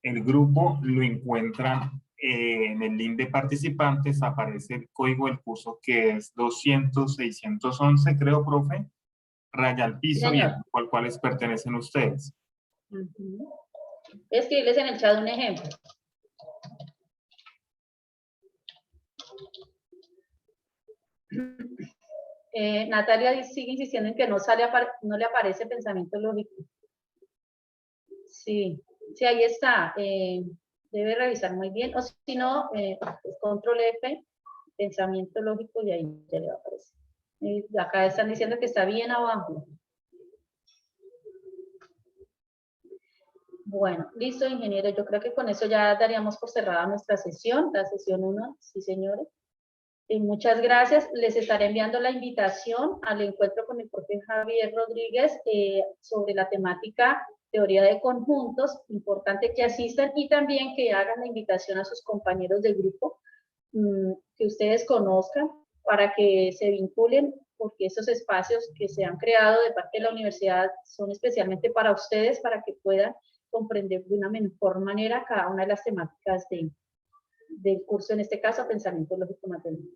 El grupo lo encuentran en el link de participantes, aparece el código del curso que es 200-611, creo, profe, raya al piso, Sí, y al cuales pertenecen ustedes. Escribirles en el chat un ejemplo. Natalia sigue insistiendo en que no le aparece pensamiento lógico. Sí, sí, ahí está. Debe revisar muy bien. O si no, control F, pensamiento lógico, y ahí ya le va a aparecer. Acá están diciendo que está bien abajo. Bueno, listo, ingeniero. Yo creo que con eso ya daríamos por cerrada nuestra sesión, la sesión 1. Sí, señores. Muchas gracias. Les estaré enviando la invitación al encuentro con el profe Javier Rodríguez sobre la temática teoría de conjuntos. Importante que asistan y también que hagan la invitación a sus compañeros de grupo que ustedes conozcan para que se vinculen, porque esos espacios que se han creado de parte de la universidad son especialmente para ustedes, para que puedan comprender de una mejor manera cada una de las temáticas del curso, en este caso, pensamiento lógico matemático.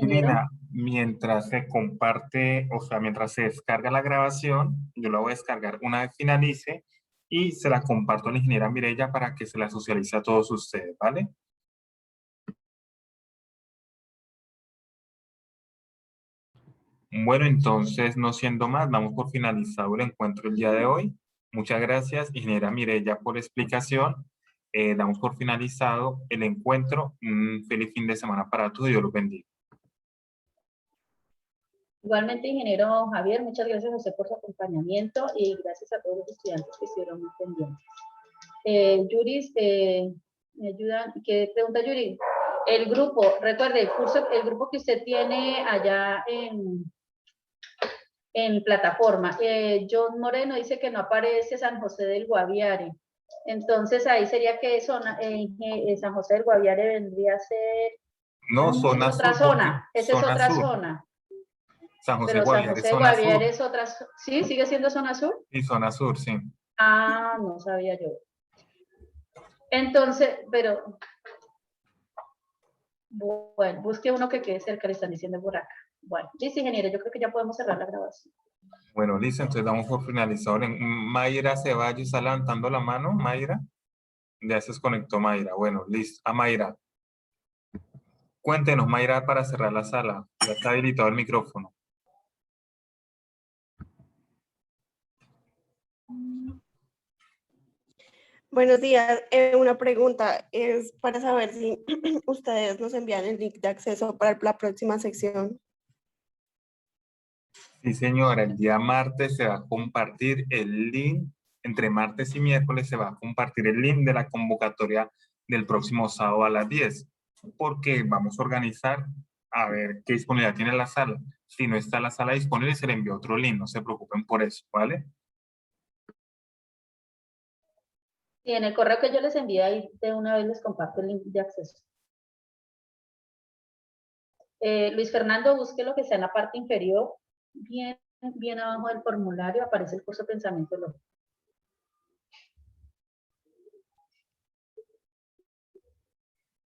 Elena, mientras se comparte, o sea, mientras se descarga la grabación, yo la voy a descargar una vez finalice y se la comparto a la ingeniera Mireya para que se la socialice a todos ustedes, ¿vale? Bueno, entonces, no siendo más, damos por finalizado el encuentro el día de hoy. Muchas gracias, ingeniera Mireya, por la explicación. Damos por finalizado el encuentro. Un feliz fin de semana para todos y Dios los bendiga. Igualmente, ingeniero Javier, muchas gracias a usted por su acompañamiento y gracias a todos los estudiantes que estuvieron muy pendientes. Yuris, ¿me ayudan? ¿Qué pregunta, Yuri? El grupo, recuerde, el grupo que usted tiene allá en plataforma. John Moreno dice que no aparece San José del Guaviare. Entonces, ahí sería que San José del Guaviare vendría a ser... No, zona es otra sur. Zona. Esa es otra sur. zona. San José Pero Guaviare, San José zona Guaviare sur. es otra... ¿Sí? ¿Sigue siendo zona sur? Sí, zona sur, sí. Ah, no sabía yo. Entonces, pero... Bueno, busque uno que quede cerca, le están diciendo por acá. Bueno, listo, ingeniero, yo creo que ya podemos cerrar la grabación. Bueno, listo, entonces damos por finalizado. Mayra Ceballos está levantando la mano, Mayra. Ya se desconectó Mayra. Bueno, listo. A Mayra. Cuéntenos, Mayra, para cerrar la sala. Ya está habilitado el micrófono. Buenos días. Una pregunta es para saber si ustedes nos envían el link de acceso para la próxima sección. Sí, señora, el día martes se va a compartir el link, entre martes y miércoles se va a compartir el link de la convocatoria del próximo sábado a las 10, porque vamos a organizar a ver qué disponibilidad tiene la sala. Si no está la sala disponible, se le envía otro link, no se preocupen por eso, ¿vale? Y en el correo que yo les envié ahí de una vez les comparto el link de acceso. Luis Fernando, busque lo que está en la parte inferior, bien abajo del formulario, aparece el curso de pensamiento lógico.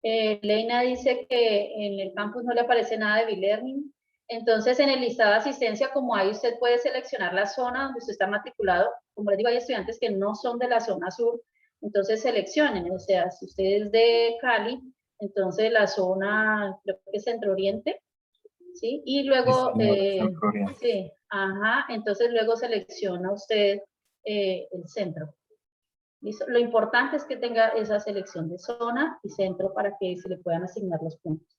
Leina dice que en el campus no le aparece nada de B-Learning. Entonces, en el listado de asistencia, como ahí usted puede seleccionar la zona donde usted está matriculado. Como les digo, hay estudiantes que no son de la zona sur, entonces seleccionen. O sea, si usted es de Cali, entonces la zona, creo que es Centro Oriente, ¿sí? Y luego, sí, ajá, entonces luego selecciona usted el centro. ¿Listo? Lo importante es que tenga esa selección de zona y centro para que se le puedan asignar los puntos.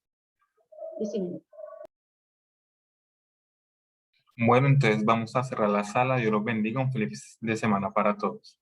Bueno, entonces vamos a cerrar la sala. Dios los bendiga. Un feliz de semana para todos.